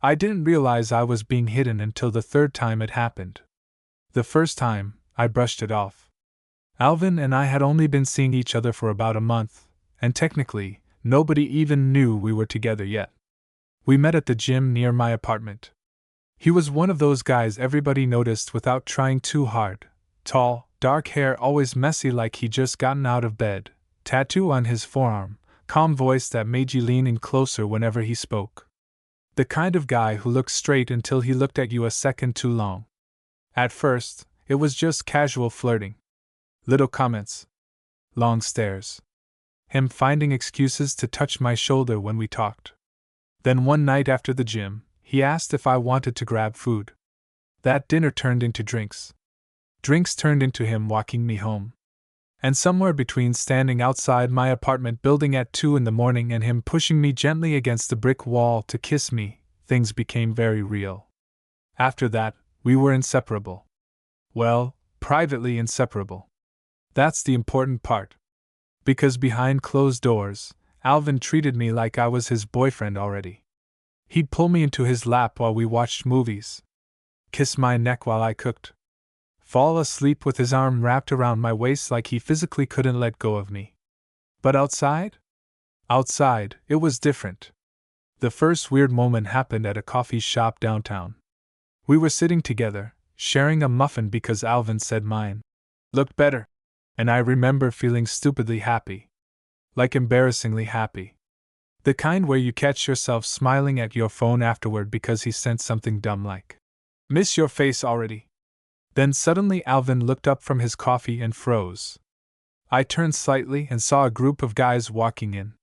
I didn't realize I was being hidden until the third time it happened. The first time, I brushed it off. Alvin and I had only been seeing each other for about a month, and technically, nobody even knew we were together yet. We met at the gym near my apartment. He was one of those guys everybody noticed without trying too hard. Tall, dark hair always messy like he'd just gotten out of bed, tattoo on his forearm, calm voice that made you lean in closer whenever he spoke. The kind of guy who looked straight until he looked at you a second too long. At first, it was just casual flirting. Little comments. Long stares. Him finding excuses to touch my shoulder when we talked. Then one night after the gym, he asked if I wanted to grab food. That dinner turned into drinks. Drinks turned into him walking me home. And somewhere between standing outside my apartment building at 2 in the morning and him pushing me gently against the brick wall to kiss me, things became very real. After that, we were inseparable. Well, privately inseparable. That's the important part. Because behind closed doors, Alvin treated me like I was his boyfriend already. He'd pull me into his lap while we watched movies, kiss my neck while I cooked, fall asleep with his arm wrapped around my waist like he physically couldn't let go of me. But outside? Outside, it was different. The first weird moment happened at a coffee shop downtown. We were sitting together, sharing a muffin because Alvin said mine looked better, and I remember feeling stupidly happy. Like embarrassingly happy. The kind where you catch yourself smiling at your phone afterward because he sent something dumb like, "Miss your face already." Then suddenly Alvin looked up from his coffee and froze. I turned slightly and saw a group of guys walking in.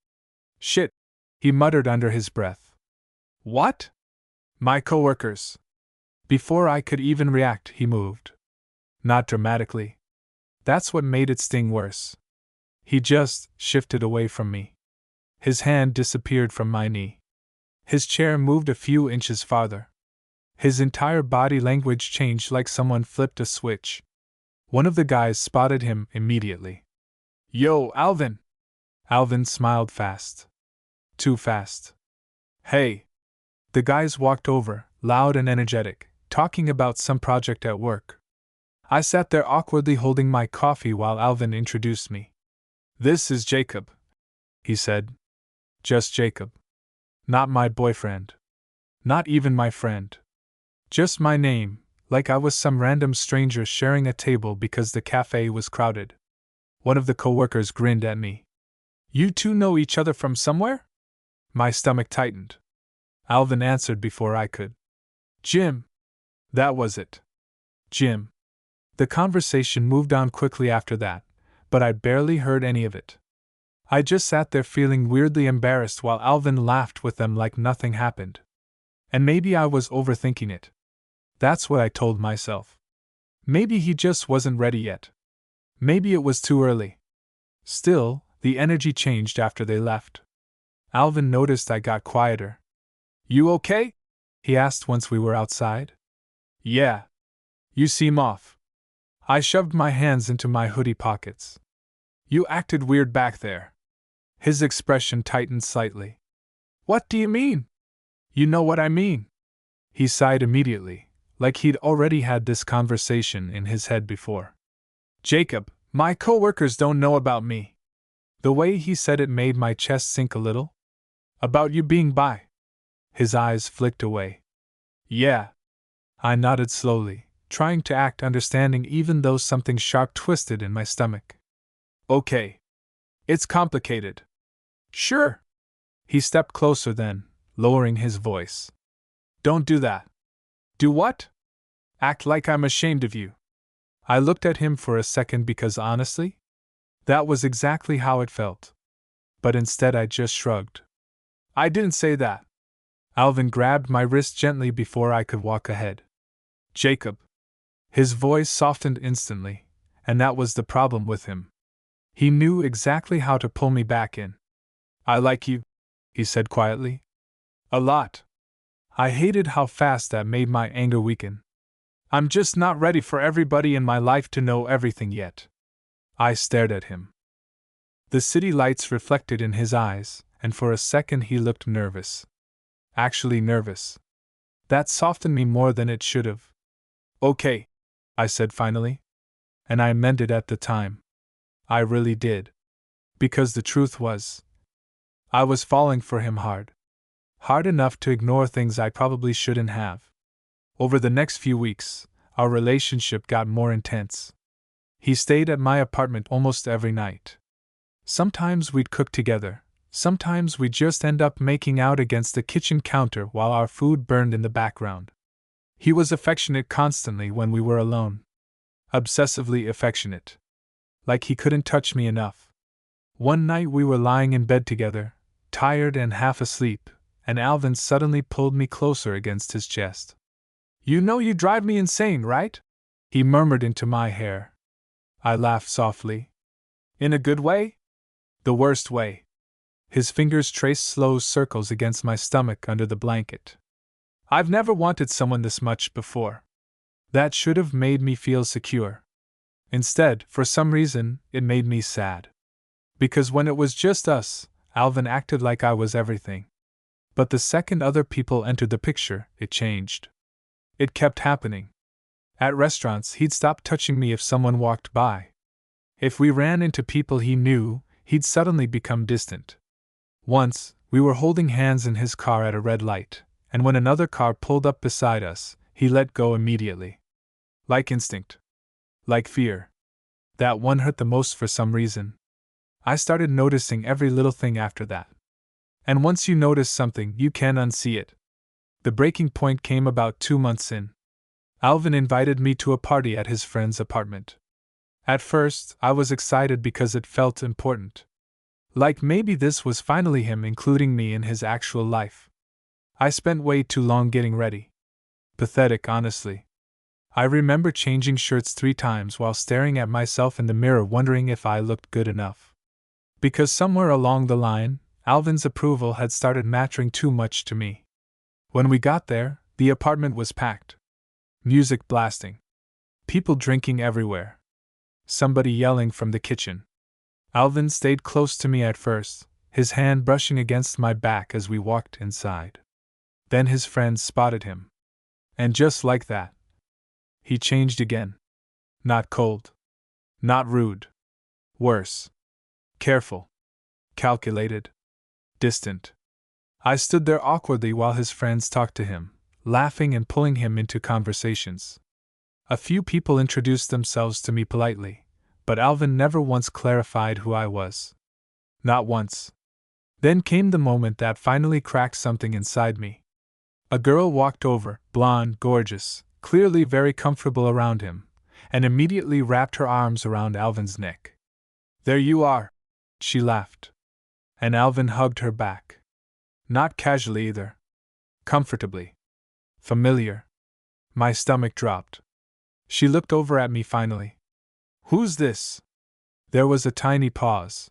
"Shit," he muttered under his breath. "What?" "My coworkers." Before I could even react, he moved. Not dramatically. That's what made it sting worse. He just shifted away from me. His hand disappeared from my knee. His chair moved a few inches farther. His entire body language changed like someone flipped a switch. One of the guys spotted him immediately. "Yo, Alvin!" Alvin smiled fast. Too fast. "Hey!" The guys walked over, loud and energetic, talking about some project at work. I sat there awkwardly holding my coffee while Alvin introduced me. "This is Jacob," he said. Just Jacob. Not my boyfriend. Not even my friend. Just my name, like I was some random stranger sharing a table because the cafe was crowded. One of the coworkers grinned at me. "You two know each other from somewhere?" My stomach tightened. Alvin answered before I could. "Jim." That was it. Jim. The conversation moved on quickly after that, but I barely heard any of it. I just sat there feeling weirdly embarrassed while Alvin laughed with them like nothing happened. And maybe I was overthinking it. That's what I told myself. Maybe he just wasn't ready yet. Maybe it was too early. Still, the energy changed after they left. Alvin noticed I got quieter. "You okay?" he asked once we were outside. "Yeah. You seem off." I shoved my hands into my hoodie pockets. "You acted weird back there." His expression tightened slightly. "What do you mean?" "You know what I mean." He sighed immediately, like he'd already had this conversation in his head before. "Jacob, my coworkers don't know about me." The way he said it made my chest sink a little. "About you being bi." His eyes flicked away. "Yeah." I nodded slowly, trying to act understanding even though something sharp twisted in my stomach. "Okay. It's complicated." "Sure." He stepped closer then, lowering his voice. "Don't do that." "Do what?" "Act like I'm ashamed of you." I looked at him for a second because honestly, that was exactly how it felt. But instead I just shrugged. "I didn't say that." Alvin grabbed my wrist gently before I could walk ahead. "Jacob." His voice softened instantly, and that was the problem with him. He knew exactly how to pull me back in. "I like you," he said quietly. "A lot." I hated how fast that made my anger weaken. "I'm just not ready for everybody in my life to know everything yet." I stared at him. The city lights reflected in his eyes, and for a second he looked nervous. Actually nervous. That softened me more than it should have. Okay, I said finally. And I meant it at the time. I really did. Because the truth was, I was falling for him hard. Hard enough to ignore things I probably shouldn't have. Over the next few weeks, our relationship got more intense. He stayed at my apartment almost every night. Sometimes we'd cook together, sometimes we'd just end up making out against the kitchen counter while our food burned in the background. He was affectionate constantly when we were alone. Obsessively affectionate. Like he couldn't touch me enough. One night we were lying in bed together, tired and half asleep, and Alvin suddenly pulled me closer against his chest. "You know you drive me insane, right?" he murmured into my hair. I laughed softly. "In a good way?" "The worst way." His fingers traced slow circles against my stomach under the blanket. "I've never wanted someone this much before." That should have made me feel secure. Instead, for some reason, it made me sad. Because when it was just us, Alvin acted like I was everything. But the second other people entered the picture, it changed. It kept happening. At restaurants, he'd stop touching me if someone walked by. If we ran into people he knew, he'd suddenly become distant. Once, we were holding hands in his car at a red light, and when another car pulled up beside us, he let go immediately. Like instinct. Like fear. That one hurt the most for some reason. I started noticing every little thing after that. And once you notice something, you can't unsee it. The breaking point came about 2 months in. Alvin invited me to a party at his friend's apartment. At first, I was excited because it felt important. Like maybe this was finally him including me in his actual life. I spent way too long getting ready. Pathetic, honestly. I remember changing shirts 3 times while staring at myself in the mirror wondering if I looked good enough. Because somewhere along the line, Alvin's approval had started mattering too much to me. When we got there, the apartment was packed. Music blasting. People drinking everywhere. Somebody yelling from the kitchen. Alvin stayed close to me at first, his hand brushing against my back as we walked inside. Then his friends spotted him. And just like that, he changed again. Not cold. Not rude. Worse. Careful. Calculated. Distant. I stood there awkwardly while his friends talked to him, laughing and pulling him into conversations. A few people introduced themselves to me politely, but Alvin never once clarified who I was. Not once. Then came the moment that finally cracked something inside me. A girl walked over, blonde, gorgeous, clearly very comfortable around him, and immediately wrapped her arms around Alvin's neck. "There you are," she laughed. And Alvin hugged her back. Not casually either. Comfortably. Familiar. My stomach dropped. She looked over at me finally. "Who's this?" There was a tiny pause.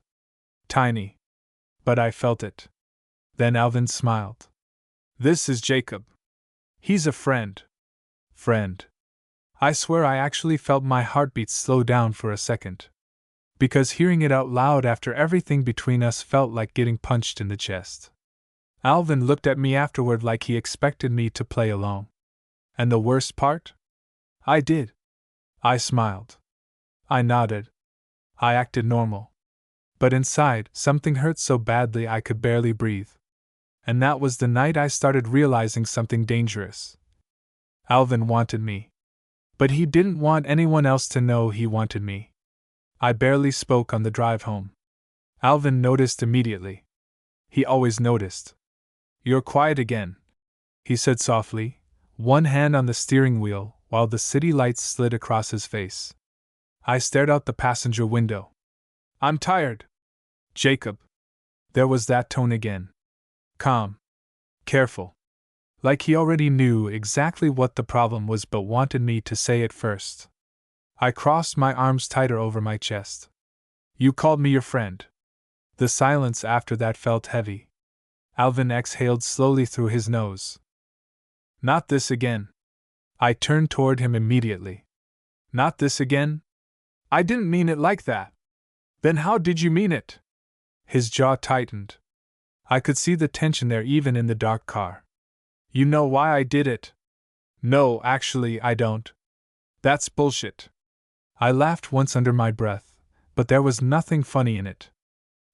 Tiny. But I felt it. Then Alvin smiled. "This is Jacob. He's a friend." Friend. I swear I actually felt my heartbeat slow down for a second. Because hearing it out loud after everything between us felt like getting punched in the chest. Alvin looked at me afterward like he expected me to play along. And the worst part? I did. I smiled. I nodded. I acted normal. But inside, something hurt so badly I could barely breathe. And that was the night I started realizing something dangerous. Alvin wanted me. But he didn't want anyone else to know he wanted me. I barely spoke on the drive home. Alvin noticed immediately. He always noticed. "You're quiet again," he said softly, one hand on the steering wheel while the city lights slid across his face. I stared out the passenger window. "I'm tired." "Jacob." There was that tone again. Calm. Careful. Like he already knew exactly what the problem was but wanted me to say it first. I crossed my arms tighter over my chest. "You called me your friend." The silence after that felt heavy. Alvin exhaled slowly through his nose. "Not this again." I turned toward him immediately. "Not this again? I didn't mean it like that." "Then how did you mean it?" His jaw tightened. I could see the tension there even in the dark car. You know why I did it? No, actually, I don't. That's bullshit. I laughed once under my breath, but there was nothing funny in it.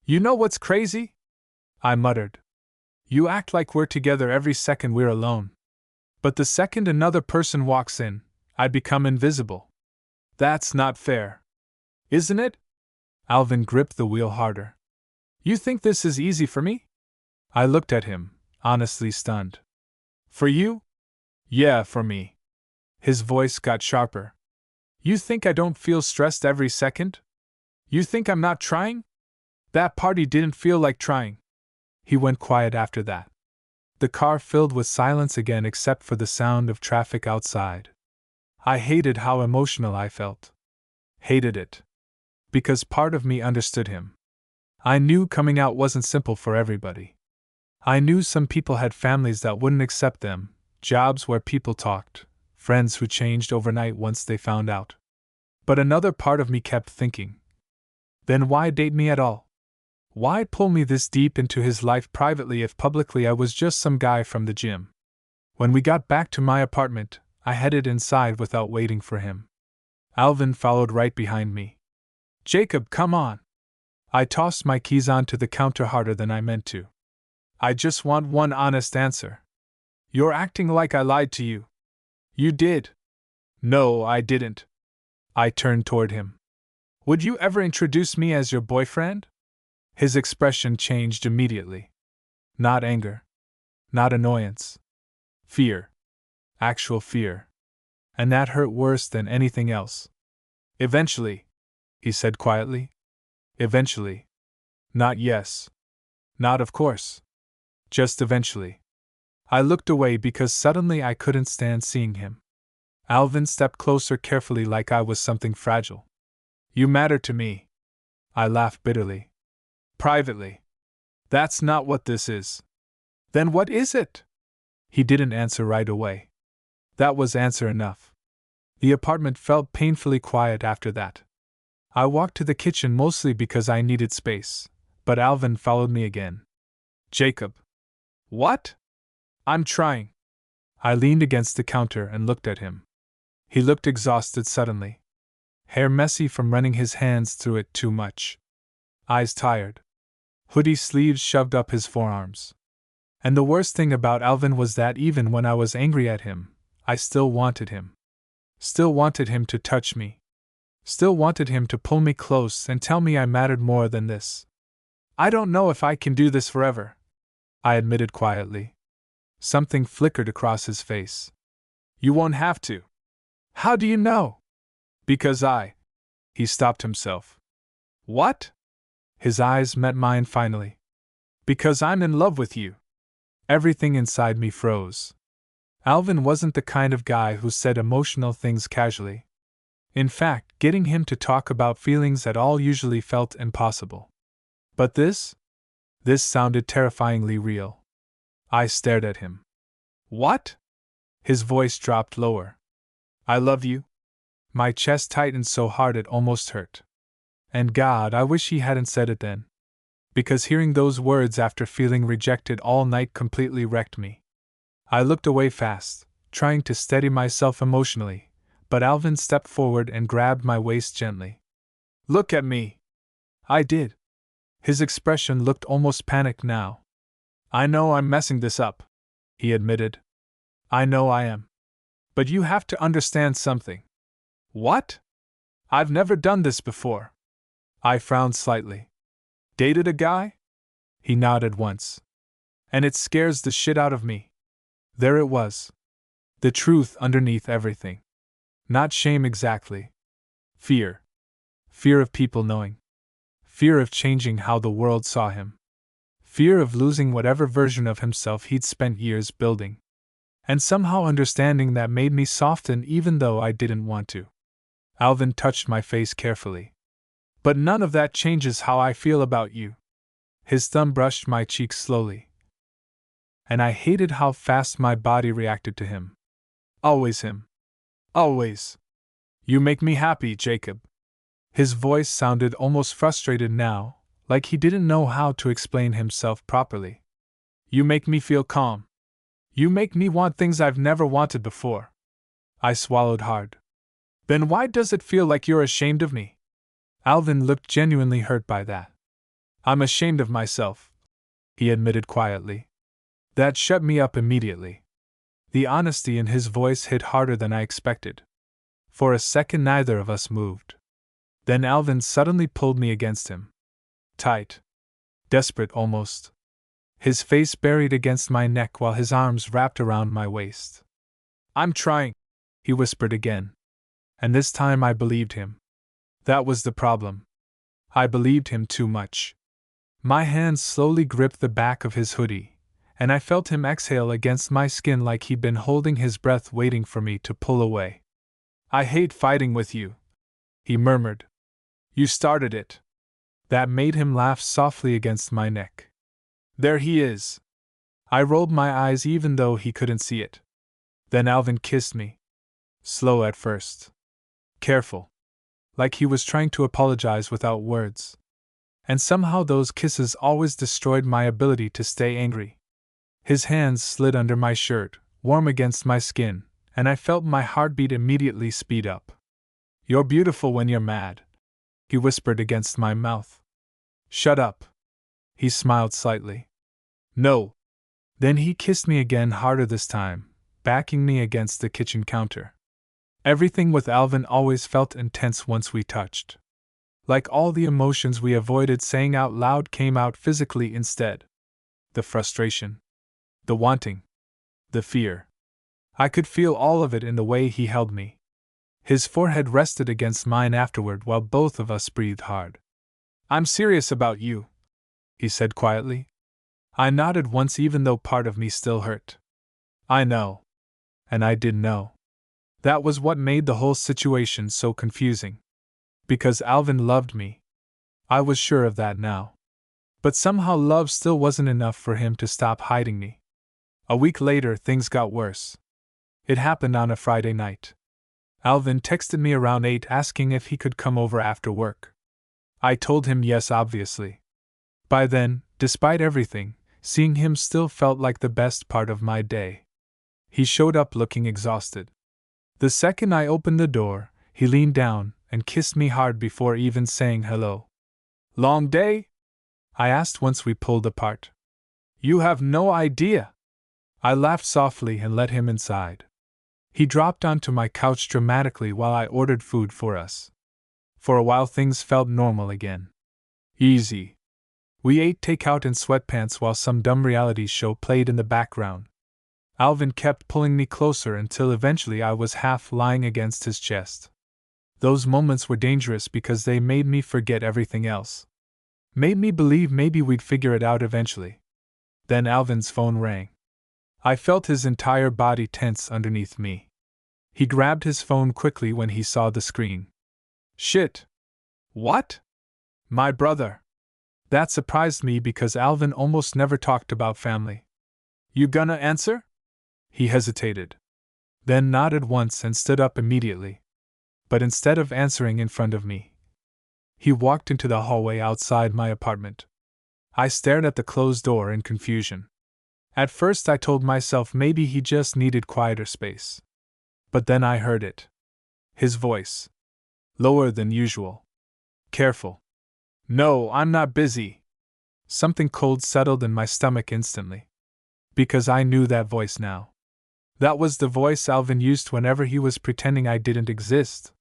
You know what's crazy? I muttered. You act like we're together every second we're alone. But the second another person walks in, I become invisible. That's not fair. Isn't it? Alvin gripped the wheel harder. You think this is easy for me? I looked at him, honestly stunned. For you? Yeah, for me. His voice got sharper. You think I don't feel stressed every second? You think I'm not trying? That party didn't feel like trying. He went quiet after that. The car filled with silence again except for the sound of traffic outside. I hated how emotional I felt. Hated it. Because part of me understood him. I knew coming out wasn't simple for everybody. I knew some people had families that wouldn't accept them, jobs where people talked, friends who changed overnight once they found out. But another part of me kept thinking, then why date me at all? Why pull me this deep into his life privately if publicly I was just some guy from the gym? When we got back to my apartment, I headed inside without waiting for him. Alvin followed right behind me. Jacob, come on. I tossed my keys onto the counter harder than I meant to. I just want one honest answer. You're acting like I lied to you. You did. No, I didn't. I turned toward him. Would you ever introduce me as your boyfriend? His expression changed immediately. Not anger. Not annoyance. Fear. Actual fear. And that hurt worse than anything else. Eventually, he said quietly. Eventually. Not yes. Not of course. Just eventually. I looked away because suddenly I couldn't stand seeing him. Alvin stepped closer carefully like I was something fragile. You matter to me. I laughed bitterly. Privately. That's not what this is. Then what is it? He didn't answer right away. That was answer enough. The apartment felt painfully quiet after that. I walked to the kitchen mostly because I needed space, but Alvin followed me again. Jacob. What? I'm trying. I leaned against the counter and looked at him. He looked exhausted suddenly. Hair messy from running his hands through it too much. Eyes tired. Hoodie sleeves shoved up his forearms. And the worst thing about Alvin was that even when I was angry at him, I still wanted him. Still wanted him to touch me. Still wanted him to pull me close and tell me I mattered more than this. I don't know if I can do this forever, I admitted quietly. Something flickered across his face. You won't have to. How do you know? Because He stopped himself. What? His eyes met mine finally. Because I'm in love with you. Everything inside me froze. Alvin wasn't the kind of guy who said emotional things casually. In fact, getting him to talk about feelings at all usually felt impossible. But this sounded terrifyingly real. I stared at him. What? His voice dropped lower. I love you. My chest tightened so hard it almost hurt. And God, I wish he hadn't said it then. Because hearing those words after feeling rejected all night completely wrecked me. I looked away fast, trying to steady myself emotionally, but Alvin stepped forward and grabbed my waist gently. Look at me. I did. His expression looked almost panicked now. I know I'm messing this up, he admitted. I know I am. But you have to understand something. What? I've never done this before. I frowned slightly. Dated a guy? He nodded once. And it scares the shit out of me. There it was. The truth underneath everything. Not shame exactly. Fear. Fear of people knowing. Fear of changing how the world saw him. Fear of losing whatever version of himself he'd spent years building. And somehow understanding that made me soften even though I didn't want to. Alvin touched my face carefully. But none of that changes how I feel about you. His thumb brushed my cheek slowly. And I hated how fast my body reacted to him. Always him. Always. You make me happy, Jacob. His voice sounded almost frustrated now, like he didn't know how to explain himself properly. You make me feel calm. You make me want things I've never wanted before. I swallowed hard. Then why does it feel like you're ashamed of me? Alvin looked genuinely hurt by that. I'm ashamed of myself, he admitted quietly. That shut me up immediately. The honesty in his voice hit harder than I expected. For a second, neither of us moved. Then Alvin suddenly pulled me against him. Tight. Desperate almost. His face buried against my neck while his arms wrapped around my waist. I'm trying, he whispered again. And this time I believed him. That was the problem. I believed him too much. My hands slowly gripped the back of his hoodie, and I felt him exhale against my skin like he'd been holding his breath waiting for me to pull away. I hate fighting with you, he murmured. You started it. That made him laugh softly against my neck. There he is. I rolled my eyes even though he couldn't see it. Then Alvin kissed me. Slow at first. Careful. Like he was trying to apologize without words. And somehow those kisses always destroyed my ability to stay angry. His hands slid under my shirt, warm against my skin, and I felt my heartbeat immediately speed up. You're beautiful when you're mad, he whispered against my mouth. Shut up. He smiled slightly. No. Then he kissed me again, harder this time, backing me against the kitchen counter. Everything with Alvin always felt intense once we touched. Like all the emotions we avoided saying out loud came out physically instead. The frustration. The wanting. The fear. I could feel all of it in the way he held me. His forehead rested against mine afterward while both of us breathed hard. I'm serious about you, he said quietly. I nodded once even though part of me still hurt. I know. And I did know. That was what made the whole situation so confusing. Because Alvin loved me. I was sure of that now. But somehow love still wasn't enough for him to stop hiding me. A week later, things got worse. It happened on a Friday night. Alvin texted me around 8 asking if he could come over after work. I told him yes, obviously. By then, despite everything, seeing him still felt like the best part of my day. He showed up looking exhausted. The second I opened the door, he leaned down and kissed me hard before even saying hello. Long day? I asked once we pulled apart. You have no idea. I laughed softly and let him inside. He dropped onto my couch dramatically while I ordered food for us. For a while things felt normal again. Easy. We ate takeout in sweatpants while some dumb reality show played in the background. Alvin kept pulling me closer until eventually I was half lying against his chest. Those moments were dangerous because they made me forget everything else. Made me believe maybe we'd figure it out eventually. Then Alvin's phone rang. I felt his entire body tense underneath me. He grabbed his phone quickly when he saw the screen. Shit! What? My brother. That surprised me because Alvin almost never talked about family. You gonna answer? He hesitated. Then nodded once and stood up immediately. But instead of answering in front of me, he walked into the hallway outside my apartment. I stared at the closed door in confusion. At first I told myself maybe he just needed quieter space. But then I heard it. His voice. Lower than usual. Careful. No, I'm not busy. Something cold settled in my stomach instantly. Because I knew that voice now. That was the voice Alvin used whenever he was pretending I didn't exist.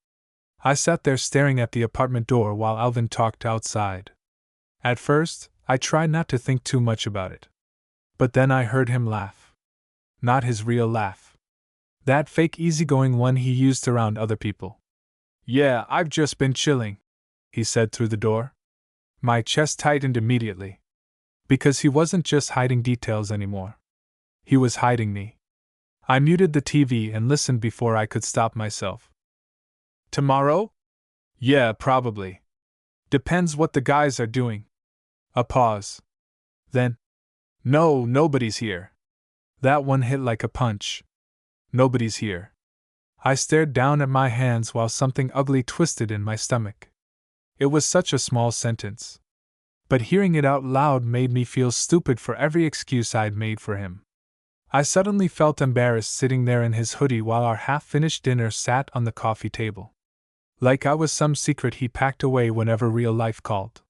I sat there staring at the apartment door while Alvin talked outside. At first, I tried not to think too much about it. But then I heard him laugh. Not his real laugh. That fake easygoing one he used around other people. Yeah, I've just been chilling, he said through the door. My chest tightened immediately. Because he wasn't just hiding details anymore. He was hiding me. I muted the TV and listened before I could stop myself. Tomorrow? Yeah, probably. Depends what the guys are doing. A pause. Then, no, nobody's here. That one hit like a punch. Nobody's here. I stared down at my hands while something ugly twisted in my stomach. It was such a small sentence. But hearing it out loud made me feel stupid for every excuse I'd made for him. I suddenly felt embarrassed sitting there in his hoodie while our half-finished dinner sat on the coffee table. Like I was some secret he packed away whenever real life called.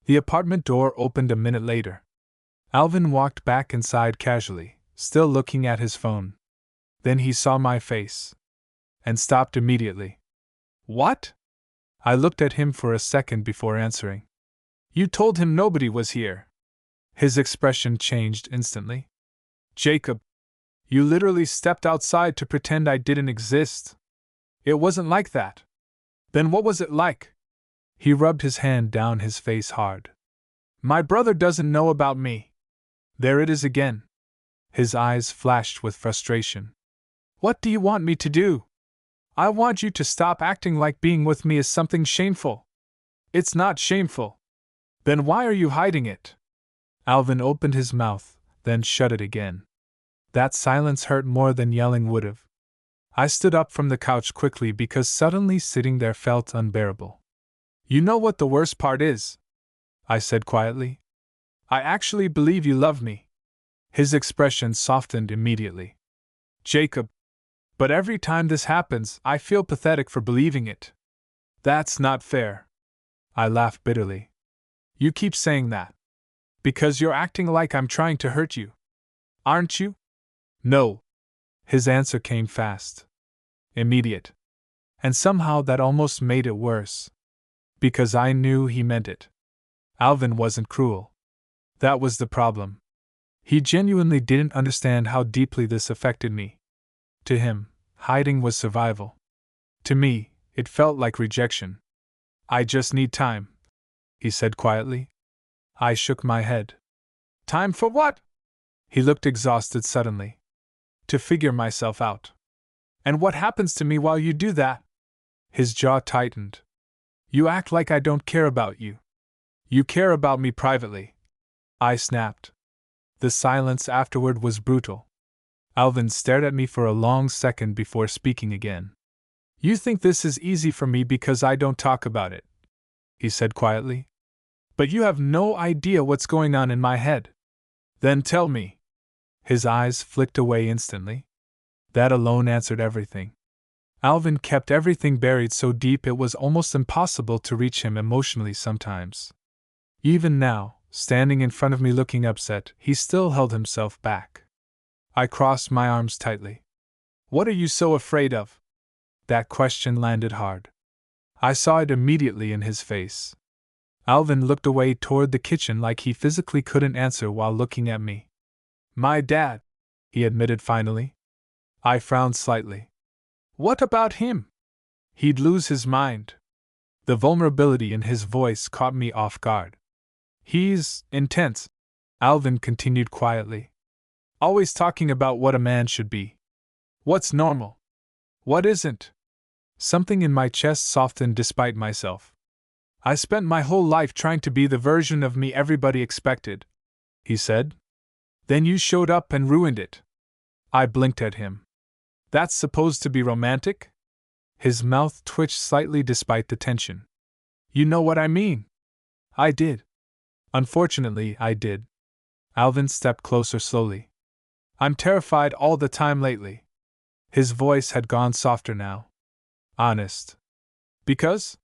The apartment door opened a minute later. Alvin walked back inside casually, still looking at his phone. Then he saw my face. And stopped immediately. What? I looked at him for a second before answering. You told him nobody was here. His expression changed instantly. Jacob, you literally stepped outside to pretend I didn't exist. It wasn't like that. Then what was it like? He rubbed his hand down his face hard. My brother doesn't know about me. There it is again. His eyes flashed with frustration. What do you want me to do? I want you to stop acting like being with me is something shameful. It's not shameful. Then why are you hiding it? Alvin opened his mouth, then shut it again. That silence hurt more than yelling would have. I stood up from the couch quickly because suddenly sitting there felt unbearable. You know what the worst part is? I said quietly. I actually believe you love me. His expression softened immediately. Jacob, but every time this happens, I feel pathetic for believing it. That's not fair. I laughed bitterly. You keep saying that. Because you're acting like I'm trying to hurt you. Aren't you? No. His answer came fast. Immediate. And somehow that almost made it worse. Because I knew he meant it. Alvin wasn't cruel. That was the problem. He genuinely didn't understand how deeply this affected me. To him, hiding was survival. To me, it felt like rejection. I just need time, he said quietly. I shook my head. Time for what? He looked exhausted suddenly. To figure myself out. And what happens to me while you do that? His jaw tightened. You act like I don't care about you. You care about me privately. I snapped. The silence afterward was brutal. Alvin stared at me for a long second before speaking again. You think this is easy for me because I don't talk about it, he said quietly. But you have no idea what's going on in my head. Then tell me. His eyes flicked away instantly. That alone answered everything. Alvin kept everything buried so deep it was almost impossible to reach him emotionally sometimes. Even now, standing in front of me looking upset, he still held himself back. I crossed my arms tightly. What are you so afraid of? That question landed hard. I saw it immediately in his face. Alvin looked away toward the kitchen like he physically couldn't answer while looking at me. My dad, he admitted finally. I frowned slightly. What about him? He'd lose his mind. The vulnerability in his voice caught me off guard. He's intense, Alvin continued quietly. Always talking about what a man should be. What's normal? What isn't? Something in my chest softened despite myself. I spent my whole life trying to be the version of me everybody expected, he said. Then you showed up and ruined it. I blinked at him. That's supposed to be romantic? His mouth twitched slightly despite the tension. You know what I mean. I did. Unfortunately, I did. Alvin stepped closer slowly. I'm terrified all the time lately. His voice had gone softer now. Honest. Because?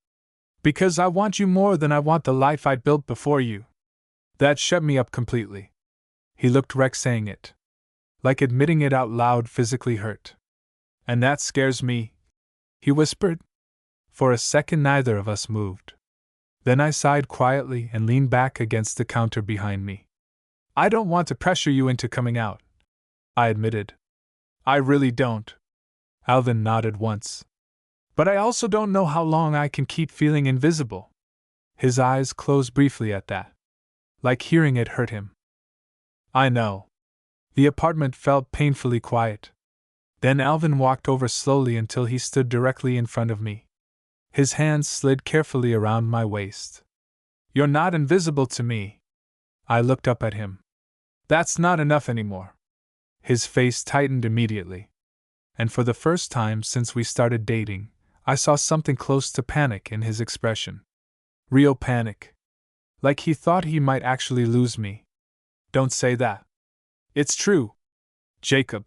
Because I want you more than I want the life I built before you. That shut me up completely. He looked wrecked saying it. Like admitting it out loud physically hurt. And that scares me, he whispered. For a second neither of us moved. Then I sighed quietly and leaned back against the counter behind me. I don't want to pressure you into coming out, I admitted. I really don't. Alvin nodded once. But I also don't know how long I can keep feeling invisible. His eyes closed briefly at that. Like hearing it hurt him. I know. The apartment felt painfully quiet. Then Alvin walked over slowly until he stood directly in front of me. His hands slid carefully around my waist. You're not invisible to me. I looked up at him. That's not enough anymore. His face tightened immediately. And for the first time since we started dating, I saw something close to panic in his expression. Real panic. Like he thought he might actually lose me. Don't say that. It's true. Jacob.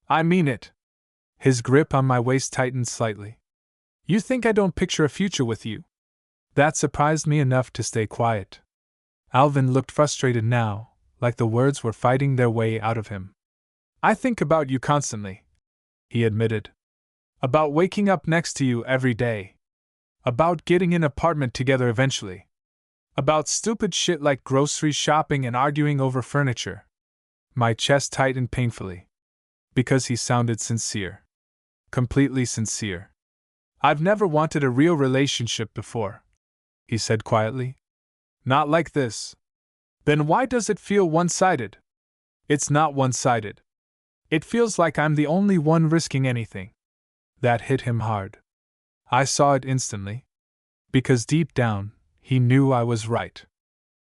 I mean it. His grip on my waist tightened slightly. You think I don't picture a future with you? That surprised me enough to stay quiet. Alvin looked frustrated now, like the words were fighting their way out of him. I think about you constantly, he admitted. About waking up next to you every day. About getting an apartment together eventually. About stupid shit like grocery shopping and arguing over furniture. My chest tightened painfully. Because he sounded sincere. Completely sincere. I've never wanted a real relationship before, he said quietly. Not like this. Then why does it feel one-sided? It's not one-sided. It feels like I'm the only one risking anything. That hit him hard. I saw it instantly. Because deep down, he knew I was right.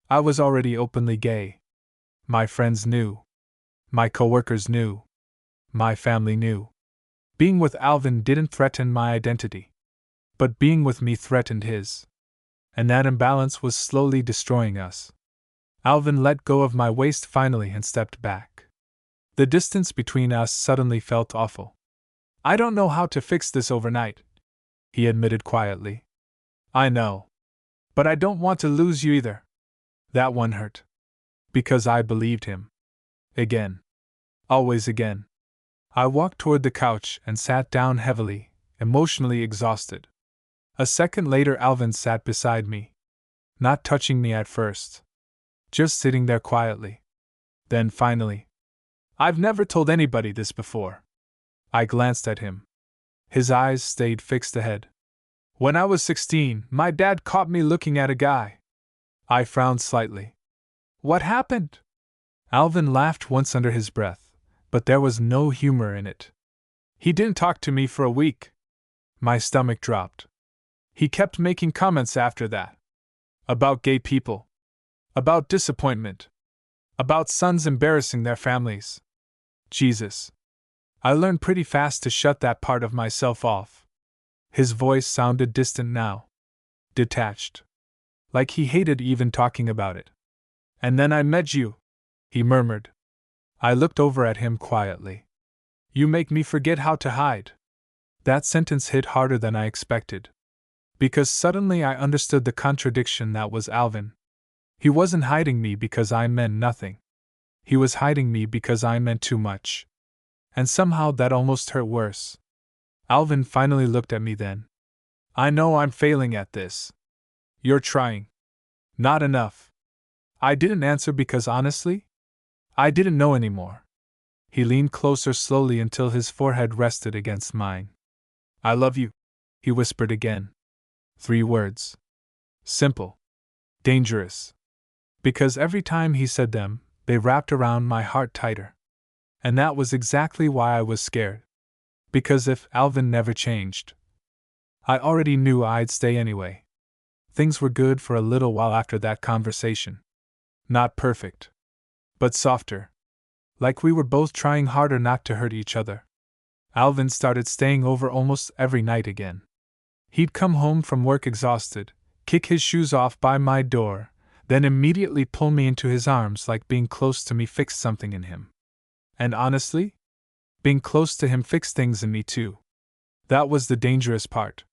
I was already openly gay. My friends knew. My coworkers knew. My family knew. Being with Alvin didn't threaten my identity. But being with me threatened his. And that imbalance was slowly destroying us. Alvin let go of my waist finally and stepped back. The distance between us suddenly felt awful. I don't know how to fix this overnight, he admitted quietly. I know. But I don't want to lose you either. That one hurt. Because I believed him. Again. Always again. I walked toward the couch and sat down heavily, emotionally exhausted. A second later, Alvin sat beside me. Not touching me at first. Just sitting there quietly. Then finally. I've never told anybody this before. I glanced at him. His eyes stayed fixed ahead. When I was 16, my dad caught me looking at a guy. I frowned slightly. What happened? Alvin laughed once under his breath, but there was no humor in it. He didn't talk to me for a week. My stomach dropped. He kept making comments after that. About gay people. About disappointment. About sons embarrassing their families. Jesus. I learned pretty fast to shut that part of myself off. His voice sounded distant now. Detached. Like he hated even talking about it. And then I met you, he murmured. I looked over at him quietly. You make me forget how to hide. That sentence hit harder than I expected. Because suddenly I understood the contradiction that was Alvin. He wasn't hiding me because I meant nothing. He was hiding me because I meant too much. And somehow that almost hurt worse. Alvin finally looked at me then. I know I'm failing at this. You're trying. Not enough. I didn't answer because honestly, I didn't know anymore. He leaned closer slowly until his forehead rested against mine. I love you, he whispered again. 3 words. Simple. Dangerous. Because every time he said them, they wrapped around my heart tighter. And that was exactly why I was scared. Because if Alvin never changed, I already knew I'd stay anyway. Things were good for a little while after that conversation. Not perfect. But softer. Like we were both trying harder not to hurt each other. Alvin started staying over almost every night again. He'd come home from work exhausted, kick his shoes off by my door, then immediately pull me into his arms like being close to me fixed something in him. And honestly, being close to him fixed things in me too. That was the dangerous part.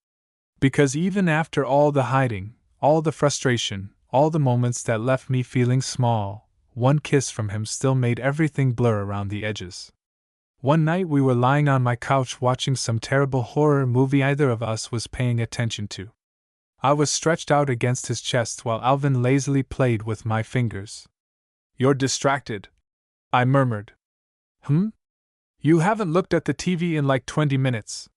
Because even after all the hiding, all the frustration, all the moments that left me feeling small, one kiss from him still made everything blur around the edges. One night we were lying on my couch watching some terrible horror movie either of us was paying attention to. I was stretched out against his chest while Alvin lazily played with my fingers. You're distracted, I murmured. You haven't looked at the TV in like 20 minutes.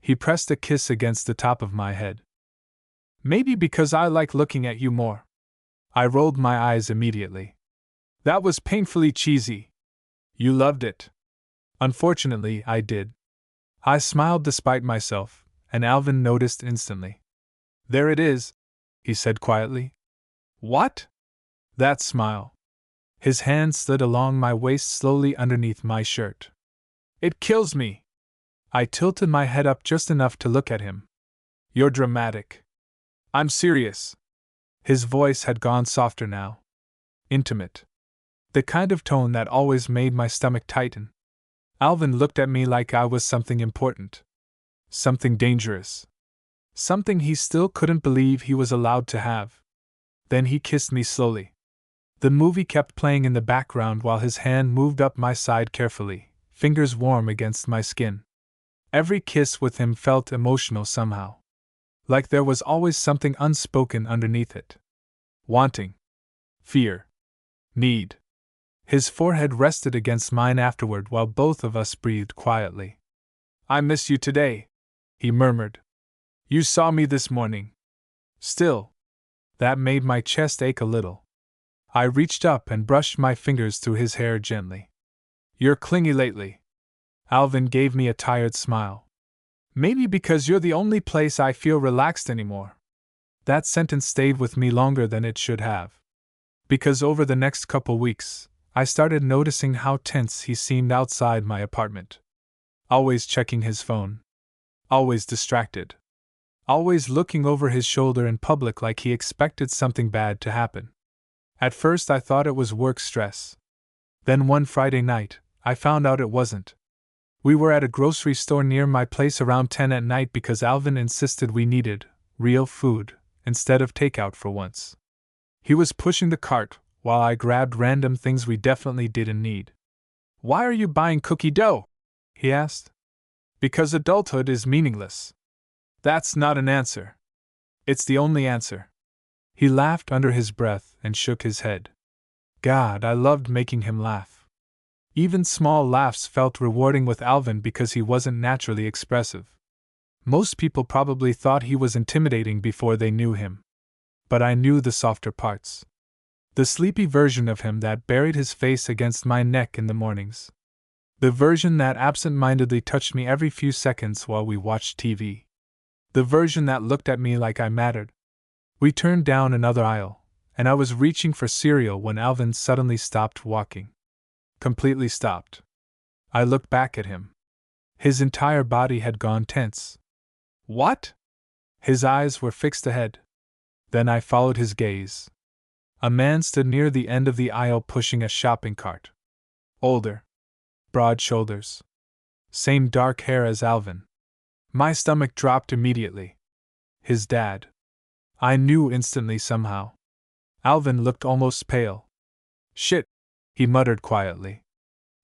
He pressed a kiss against the top of my head. Maybe because I like looking at you more. I rolled my eyes immediately. That was painfully cheesy. You loved it. Unfortunately, I did. I smiled despite myself, and Alvin noticed instantly. There it is, he said quietly. What? That smile. His hand slid along my waist slowly underneath my shirt. It kills me. I tilted my head up just enough to look at him. You're dramatic. I'm serious. His voice had gone softer now. Intimate. The kind of tone that always made my stomach tighten. Alvin looked at me like I was something important. Something dangerous. Something he still couldn't believe he was allowed to have. Then he kissed me slowly. The movie kept playing in the background while his hand moved up my side carefully, fingers warm against my skin. Every kiss with him felt emotional somehow. Like there was always something unspoken underneath it. Wanting. Fear. Need. His forehead rested against mine afterward while both of us breathed quietly. "I miss you today," he murmured. "You saw me this morning." Still. That made my chest ache a little. I reached up and brushed my fingers through his hair gently. "You're clingy lately." Alvin gave me a tired smile. "Maybe because you're the only place I feel relaxed anymore." That sentence stayed with me longer than it should have. Because over the next couple weeks, I started noticing how tense he seemed outside my apartment. Always checking his phone. Always distracted. Always looking over his shoulder in public like he expected something bad to happen. At first I thought it was work stress. Then one Friday night, I found out it wasn't. We were at a grocery store near my place around 10 at night because Alvin insisted we needed real food instead of takeout for once. He was pushing the cart while I grabbed random things we definitely didn't need. "Why are you buying cookie dough?" he asked. "Because adulthood is meaningless." "That's not an answer." "It's the only answer." He laughed under his breath and shook his head. God, I loved making him laugh. Even small laughs felt rewarding with Alvin because he wasn't naturally expressive. Most people probably thought he was intimidating before they knew him. But I knew the softer parts. The sleepy version of him that buried his face against my neck in the mornings. The version that absent-mindedly touched me every few seconds while we watched TV. The version that looked at me like I mattered. We turned down another aisle, and I was reaching for cereal when Alvin suddenly stopped walking. Completely stopped. I looked back at him. His entire body had gone tense. "What?" His eyes were fixed ahead. Then I followed his gaze. A man stood near the end of the aisle pushing a shopping cart. Older. Broad shoulders. Same dark hair as Alvin. My stomach dropped immediately. His dad. I knew instantly somehow. Alvin looked almost pale. "Shit," he muttered quietly.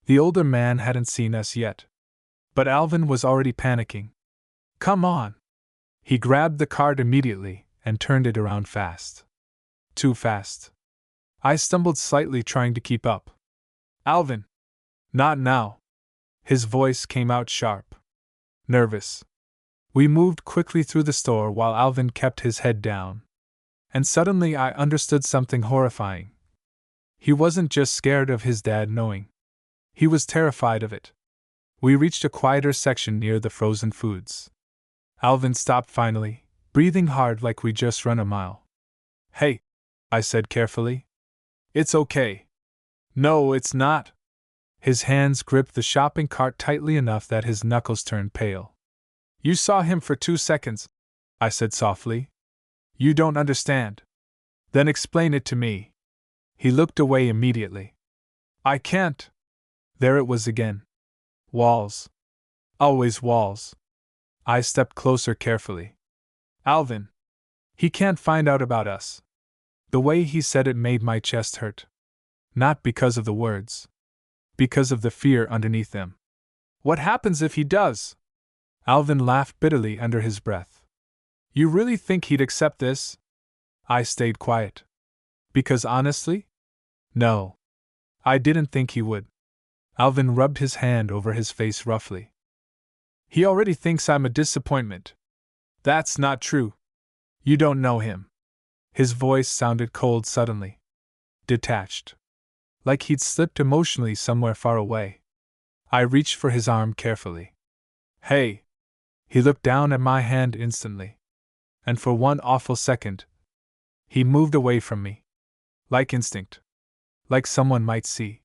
The older man hadn't seen us yet. But Alvin was already panicking. "Come on." He grabbed the cart immediately and turned it around fast. Too fast. I stumbled slightly trying to keep up. "Alvin." "Not now." His voice came out sharp. Nervous. We moved quickly through the store while Alvin kept his head down. And suddenly I understood something horrifying. He wasn't just scared of his dad knowing. He was terrified of it. We reached a quieter section near the frozen foods. Alvin stopped finally, breathing hard like we'd just run a mile. "Hey," I said carefully. "It's okay." "No, it's not." His hands gripped the shopping cart tightly enough that his knuckles turned pale. "You saw him for 2 seconds," I said softly. "You don't understand." "Then explain it to me." He looked away immediately. "I can't." There it was again. Walls. Always walls. I stepped closer carefully. "Alvin. He can't find out about us." The way he said it made my chest hurt. Not because of the words. Because of the fear underneath them. "What happens if he does?" Alvin laughed bitterly under his breath. "You really think he'd accept this?" I stayed quiet. Because honestly? No. I didn't think he would. Alvin rubbed his hand over his face roughly. "He already thinks I'm a disappointment." "That's not true. You don't know him." His voice sounded cold suddenly. Detached. Like he'd slipped emotionally somewhere far away. I reached for his arm carefully. "Hey." He looked down at my hand instantly. And for one awful second, he moved away from me. Like instinct. Like someone might see.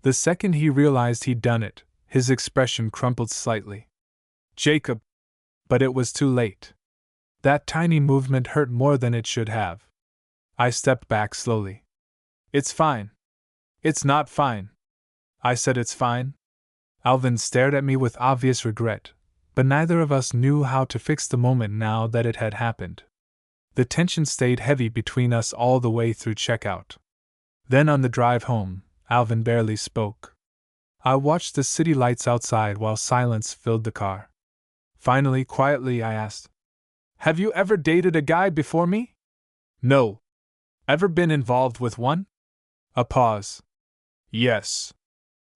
The second he realized he'd done it, his expression crumpled slightly. "Jacob." But it was too late. That tiny movement hurt more than it should have. I stepped back slowly. "It's fine." "It's not fine." I said it's fine. Alvin stared at me with obvious regret, but neither of us knew how to fix the moment now that it had happened. The tension stayed heavy between us all the way through checkout. Then on the drive home, Alvin barely spoke. I watched the city lights outside while silence filled the car. Finally, quietly, I asked, "Have you ever dated a guy before me?" "No." "Ever been involved with one?" A pause. "Yes."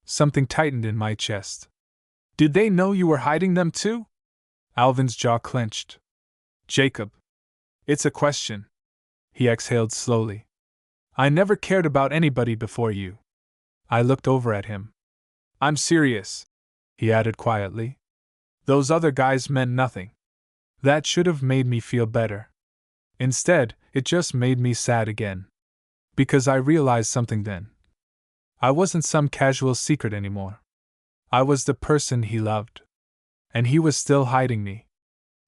Something tightened in my chest. "Did they know you were hiding them too?" Alvin's jaw clenched. "Jacob. It's a question." He exhaled slowly. "I never cared about anybody before you." I looked over at him. "I'm serious," he added quietly. "Those other guys meant nothing." That should have made me feel better. Instead, it just made me sad again. Because I realized something then. I wasn't some casual secret anymore. I was the person he loved. And he was still hiding me.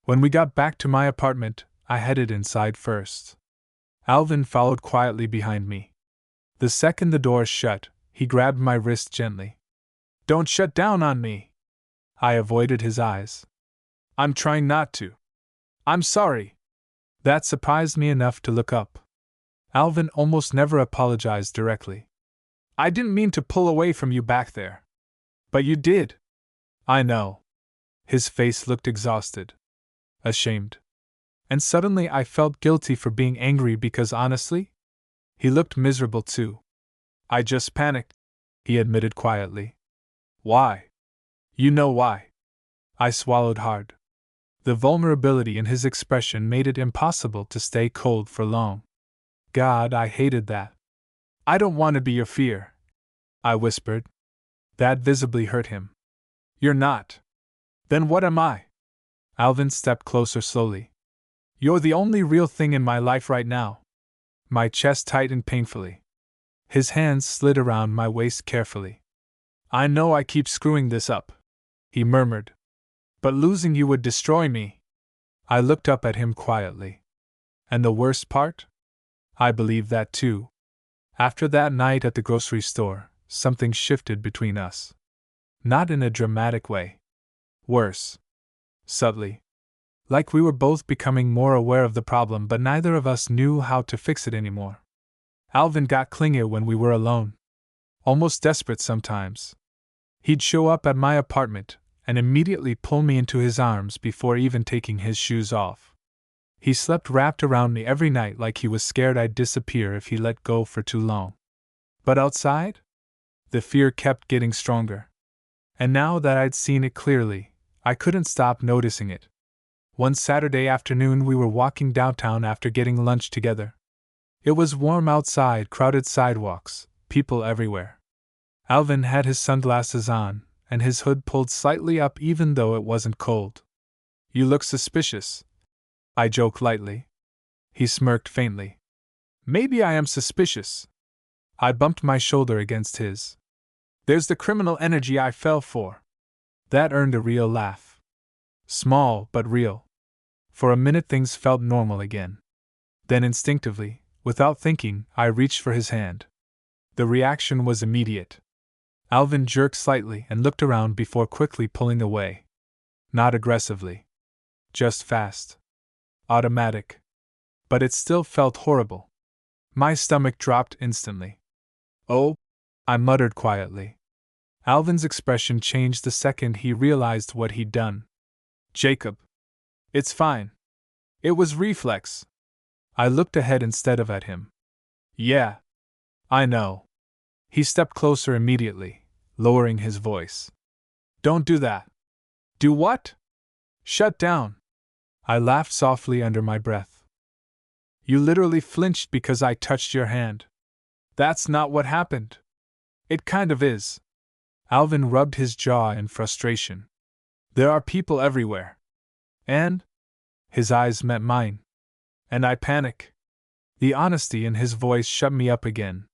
When we got back to my apartment, I headed inside first. Alvin followed quietly behind me. The second the door shut, he grabbed my wrist gently. "Don't shut down on me!" I avoided his eyes. "I'm trying not to. I'm sorry." That surprised me enough to look up. Alvin almost never apologized directly. "I didn't mean to pull away from you back there." "But you did." "I know." His face looked exhausted. Ashamed. And suddenly I felt guilty for being angry because honestly, he looked miserable too. "I just panicked," he admitted quietly. "Why?" "You know why." I swallowed hard. The vulnerability in his expression made it impossible to stay cold for long. God, I hated that. "I don't want to be your fear," I whispered. That visibly hurt him. "You're not. Then what am I?" Alvin stepped closer slowly. "You're the only real thing in my life right now." My chest tightened painfully. His hands slid around my waist carefully. "I know I keep screwing this up," he murmured. "But losing you would destroy me." I looked up at him quietly. "And the worst part?" I believe that too. After that night at the grocery store, something shifted between us. Not in a dramatic way. Worse. Subtly. Like we were both becoming more aware of the problem, but neither of us knew how to fix it anymore. Alvin got clingy when we were alone. Almost desperate sometimes. He'd show up at my apartment and immediately pull me into his arms before even taking his shoes off. He slept wrapped around me every night like he was scared I'd disappear if he let go for too long. But outside? The fear kept getting stronger. And now that I'd seen it clearly, I couldn't stop noticing it. One Saturday afternoon we were walking downtown after getting lunch together. It was warm outside, crowded sidewalks, people everywhere. Alvin had his sunglasses on, and his hood pulled slightly up even though it wasn't cold. "You look suspicious," I joked lightly. He smirked faintly. "Maybe I am suspicious." I bumped my shoulder against his. "There's the criminal energy I fell for." That earned a real laugh. Small, but real. For a minute things felt normal again. Then instinctively, without thinking, I reached for his hand. The reaction was immediate. Alvin jerked slightly and looked around before quickly pulling away. Not aggressively. Just fast. Automatic. But it still felt horrible. My stomach dropped instantly. "Oh," I muttered quietly. Alvin's expression changed the second he realized what he'd done. "Jacob. It's fine. It was reflex." I looked ahead instead of at him. "Yeah. I know." He stepped closer immediately, lowering his voice. "Don't do that." "Do what?" "Shut down." I laughed softly under my breath. "You literally flinched because I touched your hand." "That's not what happened." "It kind of is." Alvin rubbed his jaw in frustration. "There are people everywhere. And?" His eyes met mine. "And I panic." The honesty in his voice shut me up again.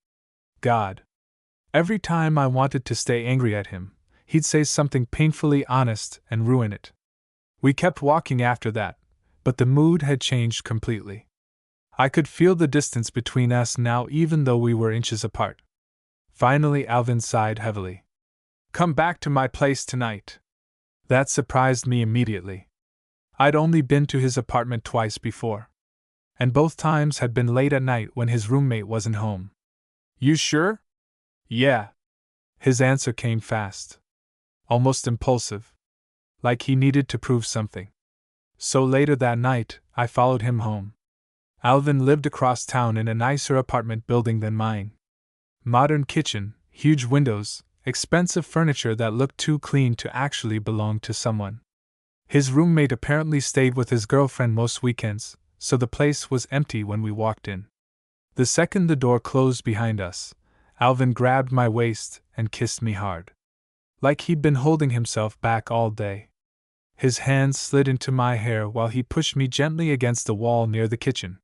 God. Every time I wanted to stay angry at him, he'd say something painfully honest and ruin it. We kept walking after that, but the mood had changed completely. I could feel the distance between us now even though we were inches apart. Finally Alvin sighed heavily. Come back to my place tonight. That surprised me immediately. I'd only been to his apartment twice before, and both times had been late at night when his roommate wasn't home. You sure? Yeah. His answer came fast. Almost impulsive. Like he needed to prove something. So later that night, I followed him home. Alvin lived across town in a nicer apartment building than mine. Modern kitchen, huge windows, expensive furniture that looked too clean to actually belong to someone. His roommate apparently stayed with his girlfriend most weekends, so the place was empty when we walked in. The second the door closed behind us, Alvin grabbed my waist and kissed me hard. Like he'd been holding himself back all day. His hands slid into my hair while he pushed me gently against the wall near the kitchen.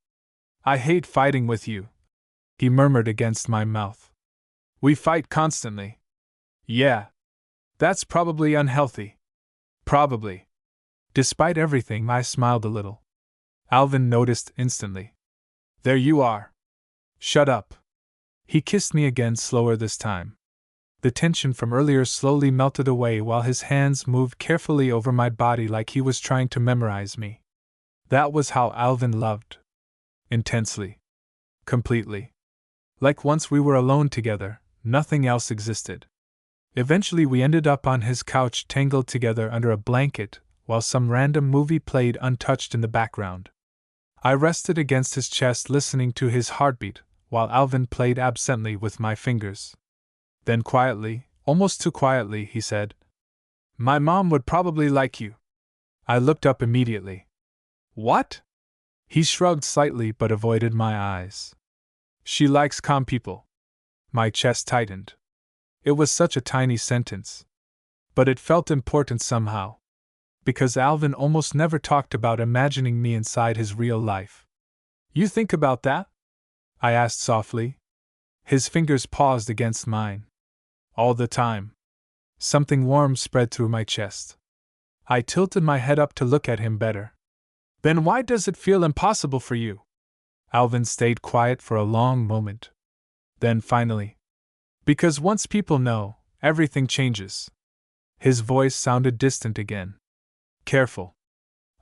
I hate fighting with you, he murmured against my mouth. We fight constantly. Yeah. That's probably unhealthy. Probably. Despite everything, I smiled a little. Alvin noticed instantly. There you are. Shut up. He kissed me again, slower this time. The tension from earlier slowly melted away while his hands moved carefully over my body like he was trying to memorize me. That was how Alvin loved. Intensely. Completely. Like once we were alone together, nothing else existed. Eventually we ended up on his couch tangled together under a blanket, while some random movie played untouched in the background. I rested against his chest listening to his heartbeat, while Alvin played absently with my fingers. Then quietly, almost too quietly, he said, "My mom would probably like you." I looked up immediately. What? He shrugged slightly but avoided my eyes. She likes calm people. My chest tightened. It was such a tiny sentence. But it felt important somehow. Because Alvin almost never talked about imagining me inside his real life. You think about that? I asked softly. His fingers paused against mine. All the time. Something warm spread through my chest. I tilted my head up to look at him better. Then why does it feel impossible for you? Alvin stayed quiet for a long moment. Then finally. Because once people know, everything changes. His voice sounded distant again. Careful.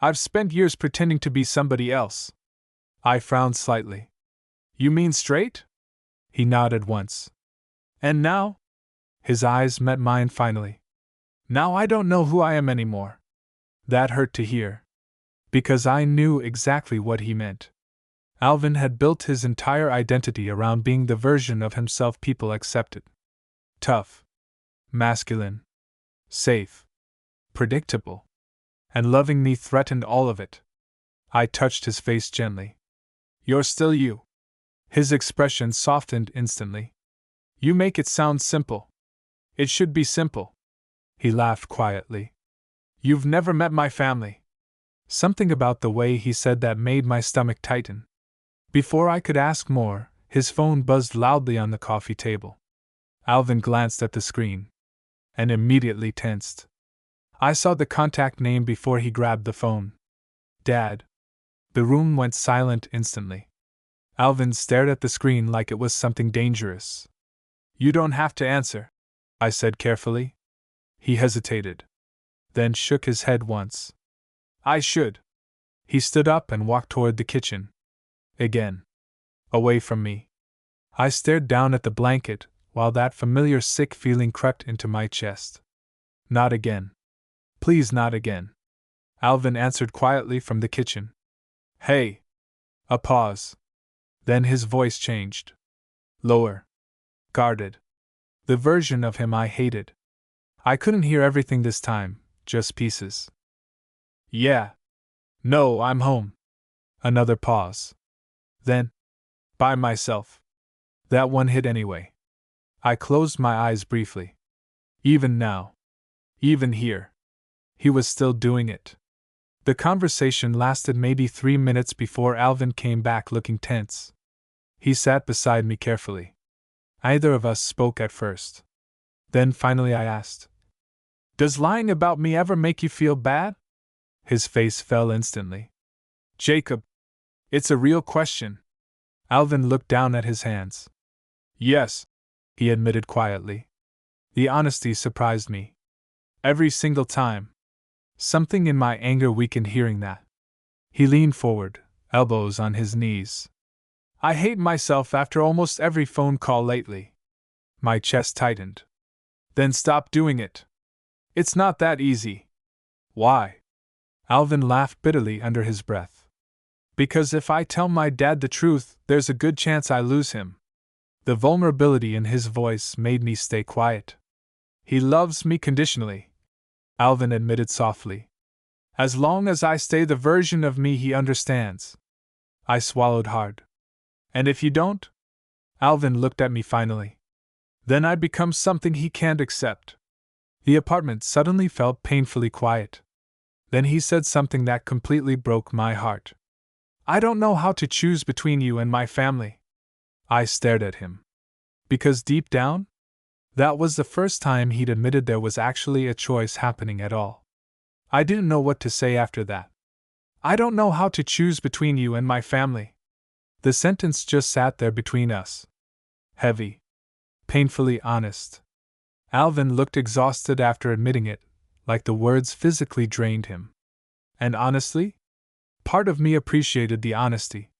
I've spent years pretending to be somebody else. I frowned slightly. You mean straight? He nodded once. And now? His eyes met mine finally. Now I don't know who I am anymore. That hurt to hear. Because I knew exactly what he meant. Alvin had built his entire identity around being the version of himself people accepted. Tough. Masculine. Safe. Predictable. And loving me threatened all of it. I touched his face gently. You're still you. His expression softened instantly. You make it sound simple. It should be simple. He laughed quietly. You've never met my family. Something about the way he said that made my stomach tighten. Before I could ask more, his phone buzzed loudly on the coffee table. Alvin glanced at the screen. And immediately tensed. I saw the contact name before he grabbed the phone. Dad. The room went silent instantly. Alvin stared at the screen like it was something dangerous. You don't have to answer, I said carefully. He hesitated. Then shook his head once. I should. He stood up and walked toward the kitchen. Again. Away from me. I stared down at the blanket, while that familiar sick feeling crept into my chest. Not again. Please, not again. Alvin answered quietly from the kitchen. Hey. A pause. Then his voice changed. Lower. Guarded. The version of him I hated. I couldn't hear everything this time, just pieces. Yeah. No, I'm home. Another pause. Then. By myself. That one hit anyway. I closed my eyes briefly. Even now. Even here. He was still doing it. The conversation lasted maybe 3 minutes before Alvin came back looking tense. He sat beside me carefully. Neither of us spoke at first. Then finally I asked, Does lying about me ever make you feel bad? His face fell instantly. Jacob, it's a real question. Alvin looked down at his hands. Yes, he admitted quietly. The honesty surprised me. Every single time. Something in my anger weakened hearing that. He leaned forward, elbows on his knees. I hate myself after almost every phone call lately. My chest tightened. Then stop doing it. It's not that easy. Why? Alvin laughed bitterly under his breath. Because if I tell my dad the truth, there's a good chance I lose him. The vulnerability in his voice made me stay quiet. He loves me conditionally, Alvin admitted softly. As long as I stay the version of me he understands. I swallowed hard. And if you don't? Alvin looked at me finally. Then I become something he can't accept. The apartment suddenly felt painfully quiet. Then he said something that completely broke my heart. I don't know how to choose between you and my family. I stared at him. Because deep down, that was the first time he'd admitted there was actually a choice happening at all. I didn't know what to say after that. I don't know how to choose between you and my family. The sentence just sat there between us. Heavy. Painfully honest. Alvin looked exhausted after admitting it, like the words physically drained him. And honestly? Part of me appreciated the honesty.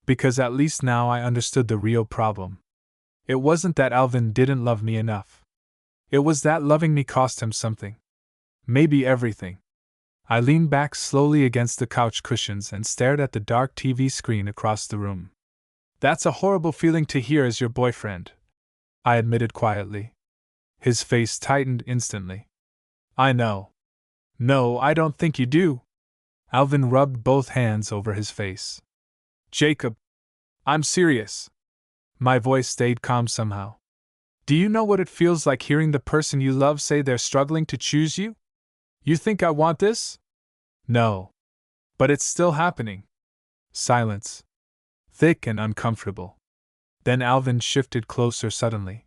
Because at least now I understood the real problem. It wasn't that Alvin didn't love me enough. It was that loving me cost him something. Maybe everything. I leaned back slowly against the couch cushions and stared at the dark TV screen across the room. That's a horrible feeling to hear as your boyfriend, I admitted quietly. His face tightened instantly. I know. No, I don't think you do. Alvin rubbed both hands over his face. Jacob, I'm serious. My voice stayed calm somehow. Do you know what it feels like hearing the person you love say they're struggling to choose you? You think I want this? No. But it's still happening. Silence. Thick and uncomfortable. Then Alvin shifted closer suddenly.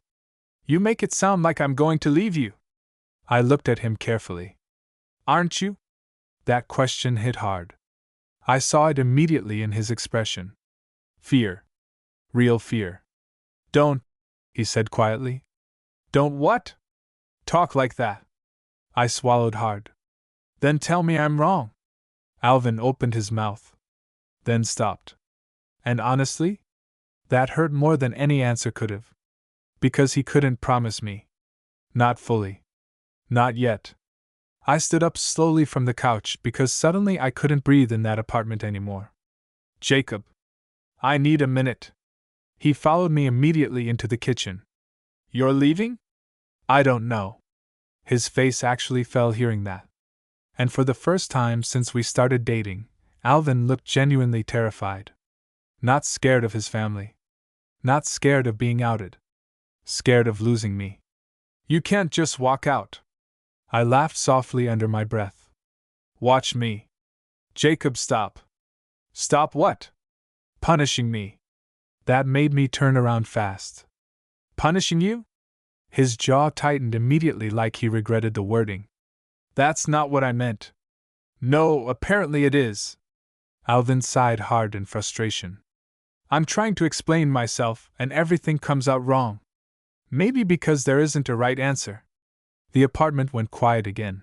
You make it sound like I'm going to leave you. I looked at him carefully. Aren't you? That question hit hard. I saw it immediately in his expression. Fear. Real fear. Don't, he said quietly. Don't what? Talk like that. I swallowed hard. Then tell me I'm wrong. Alvin opened his mouth. Then stopped. And honestly? That hurt more than any answer could have. Because he couldn't promise me. Not fully. Not yet. I stood up slowly from the couch because suddenly I couldn't breathe in that apartment anymore. Jacob. I need a minute. He followed me immediately into the kitchen. You're leaving? I don't know. His face actually fell hearing that. And for the first time since we started dating, Alvin looked genuinely terrified. Not scared of his family. Not scared of being outed. Scared of losing me. You can't just walk out. I laughed softly under my breath. Watch me. Jacob, stop. Stop what? Punishing me. That made me turn around fast. Punishing you? His jaw tightened immediately like he regretted the wording. That's not what I meant. No, apparently it is. Alvin sighed hard in frustration. I'm trying to explain myself and everything comes out wrong. Maybe because there isn't a right answer. The apartment went quiet again.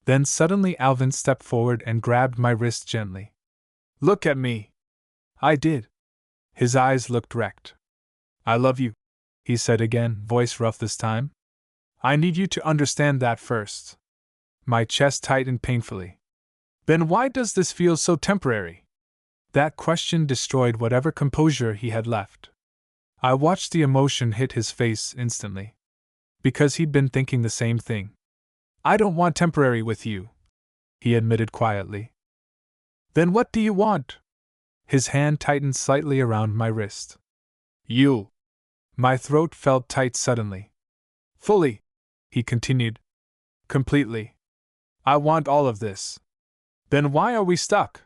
Then suddenly Alvin stepped forward and grabbed my wrist gently. Look at me. I did. His eyes looked wrecked. I love you, he said again, voice rough this time. I need you to understand that first. My chest tightened painfully. Then why does this feel so temporary? That question destroyed whatever composure he had left. I watched the emotion hit his face instantly. Because he'd been thinking the same thing. I don't want temporary with you, he admitted quietly. Then what do you want? His hand tightened slightly around my wrist. You. My throat felt tight suddenly. Fully, he continued. Completely. I want all of this. Then why are we stuck?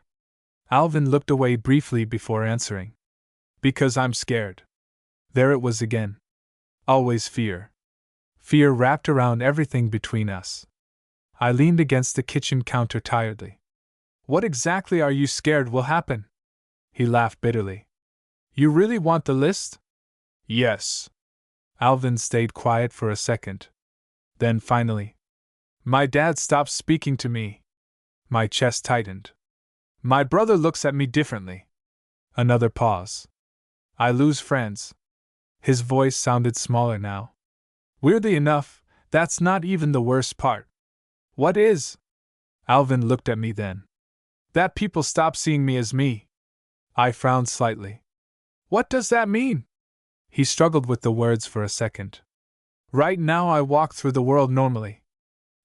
Alvin looked away briefly before answering. Because I'm scared. There it was again. Always fear. Fear wrapped around everything between us. I leaned against the kitchen counter tiredly. What exactly are you scared will happen? He laughed bitterly. You really want the list? Yes. Alvin stayed quiet for a second. Then finally, my dad stops speaking to me. My chest tightened. My brother looks at me differently. Another pause. I lose friends. His voice sounded smaller now. Weirdly enough, that's not even the worst part. What is? Alvin looked at me then. That people stop seeing me as me. I frowned slightly. What does that mean? He struggled with the words for a second. Right now I walk through the world normally.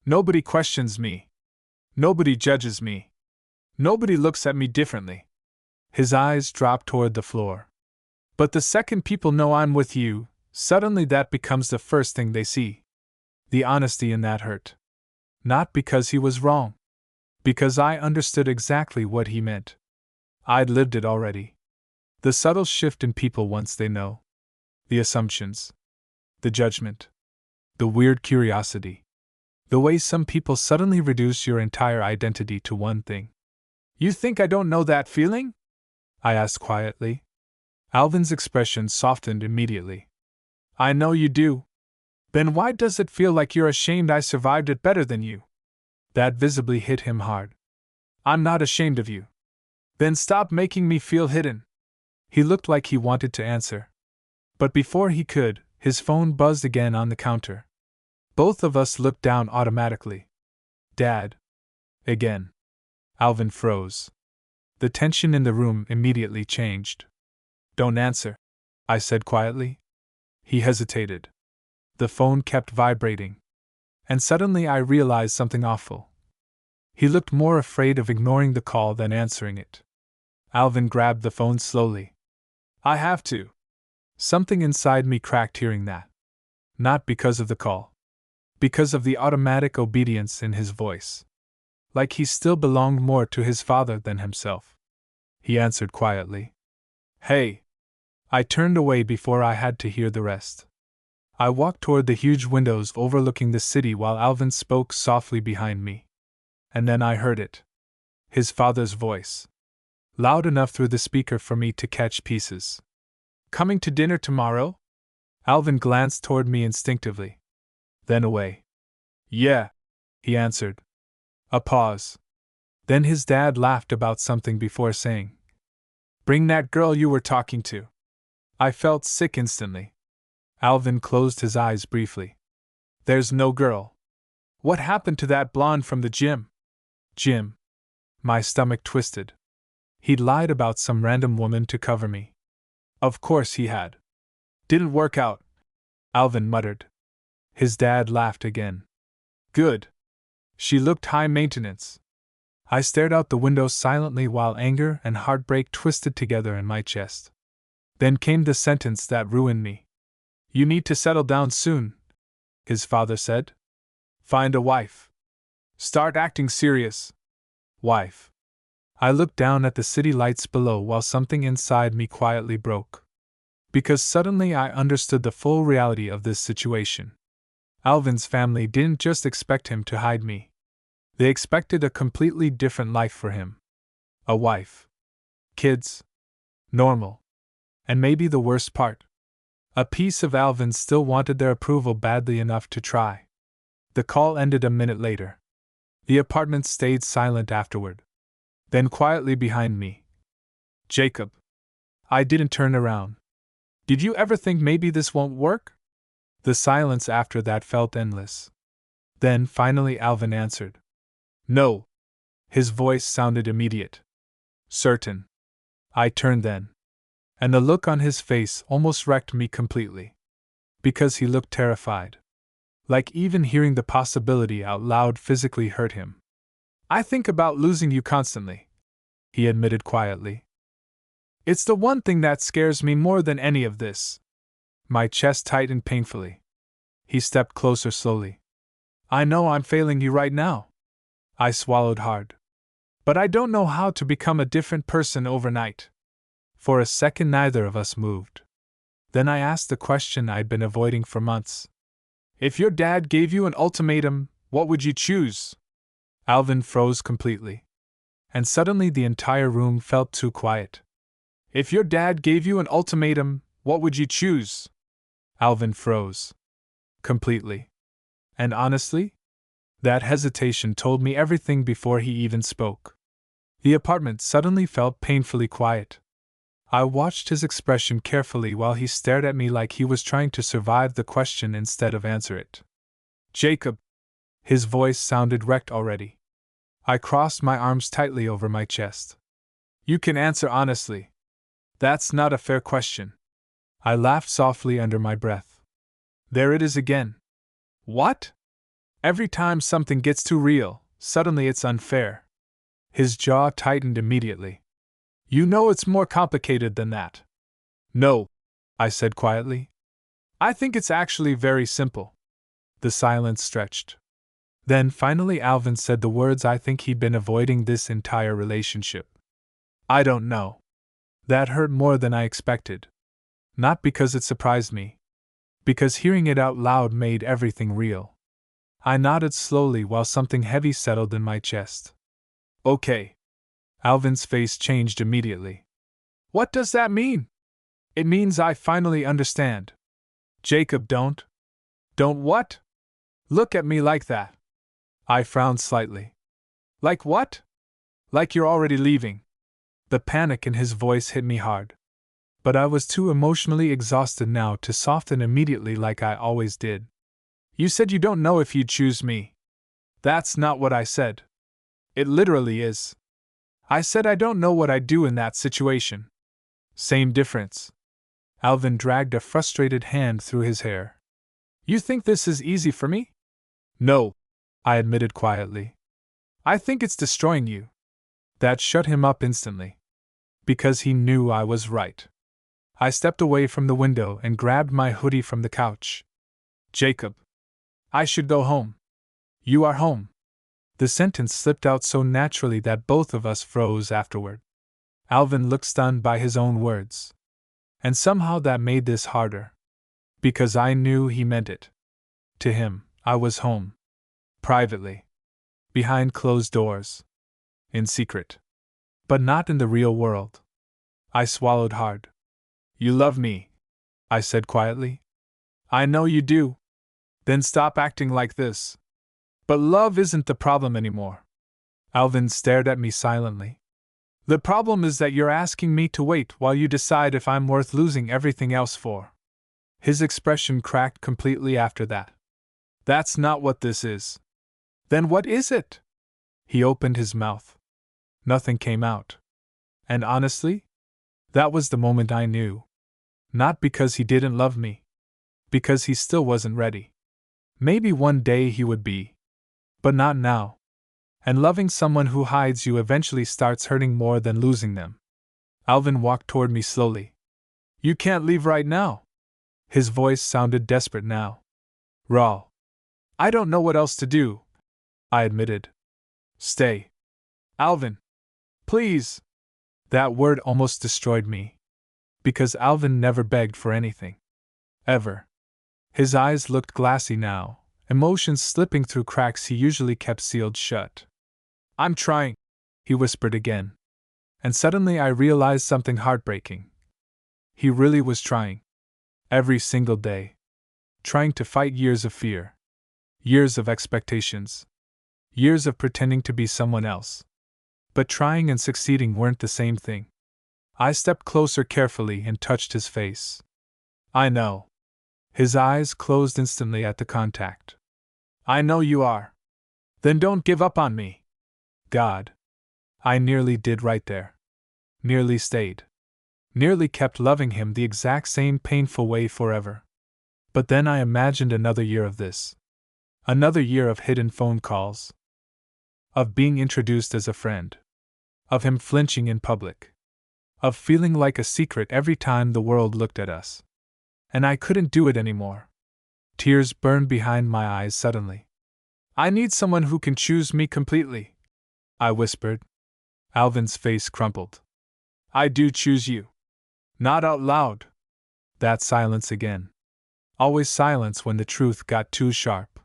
Nobody questions me. Nobody judges me. Nobody looks at me differently. His eyes dropped toward the floor. But the second people know I'm with you, suddenly that becomes the first thing they see. The honesty in that hurt. Not because he was wrong. Because I understood exactly what he meant. I'd lived it already. The subtle shift in people once they know. The assumptions. The judgment. The weird curiosity. The way some people suddenly reduce your entire identity to one thing. You think I don't know that feeling? I asked quietly. Alvin's expression softened immediately. I know you do. Then why does it feel like you're ashamed I survived it better than you? That visibly hit him hard. I'm not ashamed of you. Then stop making me feel hidden. He looked like he wanted to answer. But before he could, his phone buzzed again on the counter. Both of us looked down automatically. Dad. Again. Alvin froze. The tension in the room immediately changed. Don't answer, I said quietly. He hesitated. The phone kept vibrating. And suddenly I realized something awful. He looked more afraid of ignoring the call than answering it. Alvin grabbed the phone slowly. I have to. Something inside me cracked hearing that. Not because of the call. Because of the automatic obedience in his voice. Like he still belonged more to his father than himself. He answered quietly. Hey. I turned away before I had to hear the rest. I walked toward the huge windows overlooking the city while Alvin spoke softly behind me. And then I heard it. His father's voice. Loud enough through the speaker for me to catch pieces. Coming to dinner tomorrow? Alvin glanced toward me instinctively. Then away. Yeah, he answered. A pause. Then his dad laughed about something before saying, Bring that girl you were talking to. I felt sick instantly. Alvin closed his eyes briefly. There's no girl. What happened to that blonde from the gym? Jim. My stomach twisted. He'd lied about some random woman to cover me. Of course he had. Didn't work out, Alvin muttered. His dad laughed again. Good. She looked high maintenance. I stared out the window silently while anger and heartbreak twisted together in my chest. Then came the sentence that ruined me. You need to settle down soon, his father said. Find a wife. Start acting serious. Wife. I looked down at the city lights below while something inside me quietly broke. Because suddenly I understood the full reality of this situation. Alvin's family didn't just expect him to hide me. They expected a completely different life for him. A wife. Kids. Normal. And maybe the worst part. A piece of Alvin still wanted their approval badly enough to try. The call ended a minute later. The apartment stayed silent afterward. Then quietly behind me. Jacob. I didn't turn around. Did you ever think maybe this won't work? The silence after that felt endless. Then finally Alvin answered. No. His voice sounded immediate. Certain. I turned then. And the look on his face almost wrecked me completely. Because he looked terrified. Like even hearing the possibility out loud physically hurt him. I think about losing you constantly, he admitted quietly. It's the one thing that scares me more than any of this. My chest tightened painfully. He stepped closer slowly. I know I'm failing you right now. I swallowed hard. But I don't know how to become a different person overnight. For a second neither of us moved. Then I asked the question I'd been avoiding for months. If your dad gave you an ultimatum, what would you choose? Alvin froze completely. And suddenly the entire room felt too quiet. If your dad gave you an ultimatum, what would you choose? Alvin froze. Completely. And honestly, that hesitation told me everything before he even spoke. The apartment suddenly felt painfully quiet. I watched his expression carefully while he stared at me like he was trying to survive the question instead of answer it. Jacob. His voice sounded wrecked already. I crossed my arms tightly over my chest. You can answer honestly. That's not a fair question. I laughed softly under my breath. There it is again. What? Every time something gets too real, suddenly it's unfair. His jaw tightened immediately. You know it's more complicated than that. No, I said quietly. I think it's actually very simple. The silence stretched. Then finally Alvin said the words I think he'd been avoiding this entire relationship. I don't know. That hurt more than I expected. Not because it surprised me. Because hearing it out loud made everything real. I nodded slowly while something heavy settled in my chest. Okay. Alvin's face changed immediately. What does that mean? It means I finally understand. Jacob, don't. Don't what? Look at me like that. I frowned slightly. Like what? Like you're already leaving. The panic in his voice hit me hard. But I was too emotionally exhausted now to soften immediately like I always did. You said you don't know if you'd choose me. That's not what I said. It literally is. I said I don't know what I'd do in that situation. Same difference. Alvin dragged a frustrated hand through his hair. You think this is easy for me? No, I admitted quietly. I think it's destroying you. That shut him up instantly. Because he knew I was right. I stepped away from the window and grabbed my hoodie from the couch. Jacob. I should go home. You are home. The sentence slipped out so naturally that both of us froze afterward. Alvin looked stunned by his own words. And somehow that made this harder. Because I knew he meant it. To him, I was home. Privately. Behind closed doors. In secret. But not in the real world. I swallowed hard. You love me, I said quietly. I know you do. Then stop acting like this. But love isn't the problem anymore. Alvin stared at me silently. The problem is that you're asking me to wait while you decide if I'm worth losing everything else for. His expression cracked completely after that. That's not what this is. Then what is it? He opened his mouth. Nothing came out. And honestly, that was the moment I knew. Not because he didn't love me. Because he still wasn't ready. Maybe one day he would be. But not now. And loving someone who hides you eventually starts hurting more than losing them. Alvin walked toward me slowly. You can't leave right now. His voice sounded desperate now. Raw. I don't know what else to do, I admitted. Stay. Alvin. Please. That word almost destroyed me. Because Alvin never begged for anything. Ever. His eyes looked glassy now, emotions slipping through cracks he usually kept sealed shut. I'm trying, he whispered again. And suddenly I realized something heartbreaking. He really was trying. Every single day. Trying to fight years of fear. Years of expectations. Years of pretending to be someone else. But trying and succeeding weren't the same thing. I stepped closer carefully and touched his face. I know. His eyes closed instantly at the contact. I know you are. Then don't give up on me. God. I nearly did right there. Nearly stayed. Nearly kept loving him the exact same painful way forever. But then I imagined another year of this. Another year of hidden phone calls. Of being introduced as a friend. Of him flinching in public. Of feeling like a secret every time the world looked at us. And I couldn't do it anymore. Tears burned behind my eyes suddenly. I need someone who can choose me completely, I whispered. Alvin's face crumpled. I do choose you. Not out loud. That silence again. Always silence when the truth got too sharp.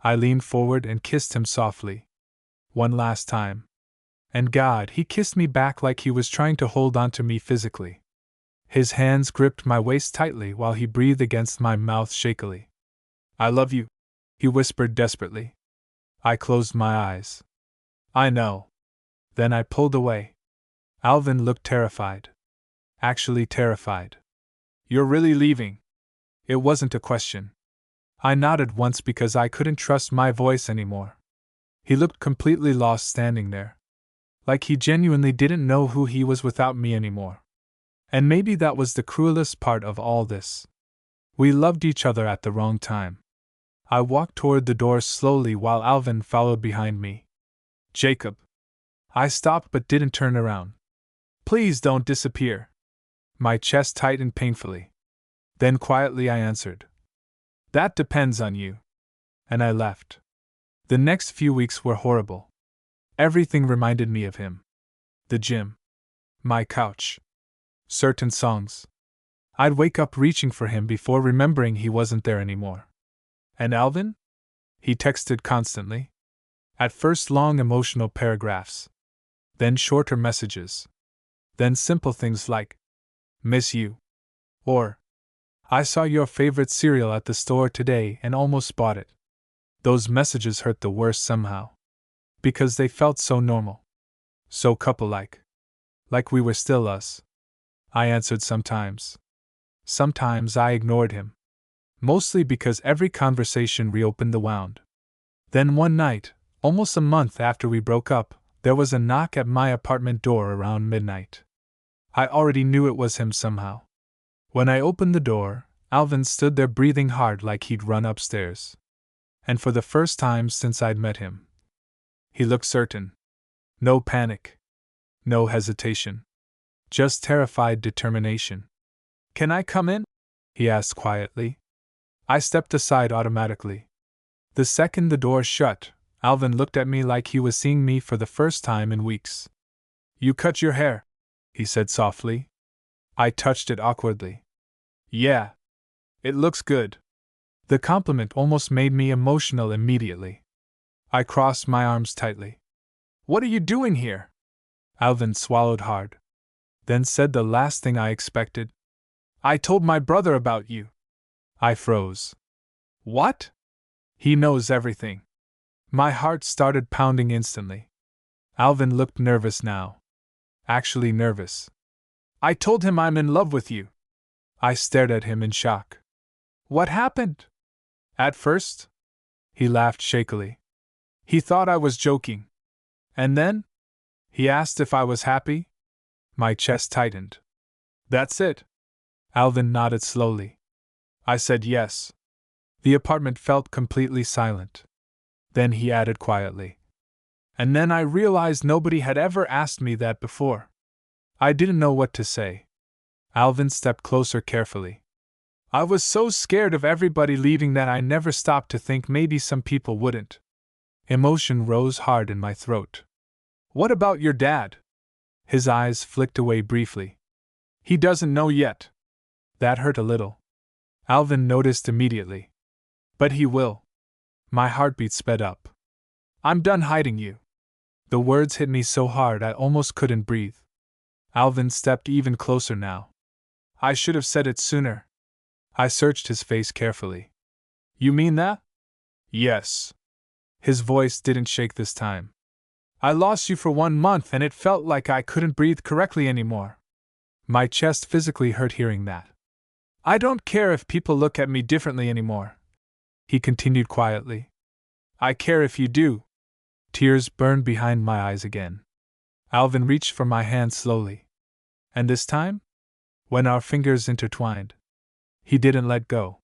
I leaned forward and kissed him softly. One last time. And God, he kissed me back like he was trying to hold on to me physically. His hands gripped my waist tightly while he breathed against my mouth shakily. I love you, he whispered desperately. I closed my eyes. I know. Then I pulled away. Alvin looked terrified. Actually terrified. You're really leaving? It wasn't a question. I nodded once because I couldn't trust my voice anymore. He looked completely lost standing there. Like he genuinely didn't know who he was without me anymore. And maybe that was the cruelest part of all this. We loved each other at the wrong time. I walked toward the door slowly while Alvin followed behind me. Jacob. I stopped but didn't turn around. Please don't disappear. My chest tightened painfully. Then quietly I answered. That depends on you. And I left. The next few weeks were horrible. Everything reminded me of him. The gym. My couch. Certain songs. I'd wake up reaching for him before remembering he wasn't there anymore. And Alvin? He texted constantly. At first long emotional paragraphs. Then shorter messages. Then simple things like, miss you. Or, I saw your favorite cereal at the store today and almost bought it. Those messages hurt the worst somehow. Because they felt so normal. So couple-like. Like we were still us. I answered sometimes. Sometimes I ignored him. Mostly because every conversation reopened the wound. Then one night, almost a month after we broke up, there was a knock at my apartment door around midnight. I already knew it was him somehow. When I opened the door, Alvin stood there breathing hard like he'd run upstairs. And for the first time since I'd met him, he looked certain. No panic. No hesitation. Just terrified determination. Can I come in? He asked quietly. I stepped aside automatically. The second the door shut, Alvin looked at me like he was seeing me for the first time in weeks. You cut your hair, he said softly. I touched it awkwardly. Yeah. It looks good. The compliment almost made me emotional immediately. I crossed my arms tightly. What are you doing here? Alvin swallowed hard. Then said the last thing I expected. I told my brother about you. I froze. What? He knows everything. My heart started pounding instantly. Alvin looked nervous now. Actually nervous. I told him I'm in love with you. I stared at him in shock. What happened? At first? He laughed shakily. He thought I was joking. And then? He asked if I was happy. My chest tightened. That's it. Alvin nodded slowly. I said yes. The apartment felt completely silent. Then he added quietly. And then I realized nobody had ever asked me that before. I didn't know what to say. Alvin stepped closer carefully. I was so scared of everybody leaving that I never stopped to think maybe some people wouldn't. Emotion rose hard in my throat. What about your dad? His eyes flicked away briefly. He doesn't know yet. That hurt a little. Alvin noticed immediately. But he will. My heartbeat sped up. I'm done hiding you. The words hit me so hard I almost couldn't breathe. Alvin stepped even closer now. I should have said it sooner. I searched his face carefully. You mean that? Yes. His voice didn't shake this time. I lost you for 1 month and it felt like I couldn't breathe correctly anymore. My chest physically hurt hearing that. I don't care if people look at me differently anymore. He continued quietly. I care if you do. Tears burned behind my eyes again. Alvin reached for my hand slowly. And this time? When our fingers intertwined, he didn't let go.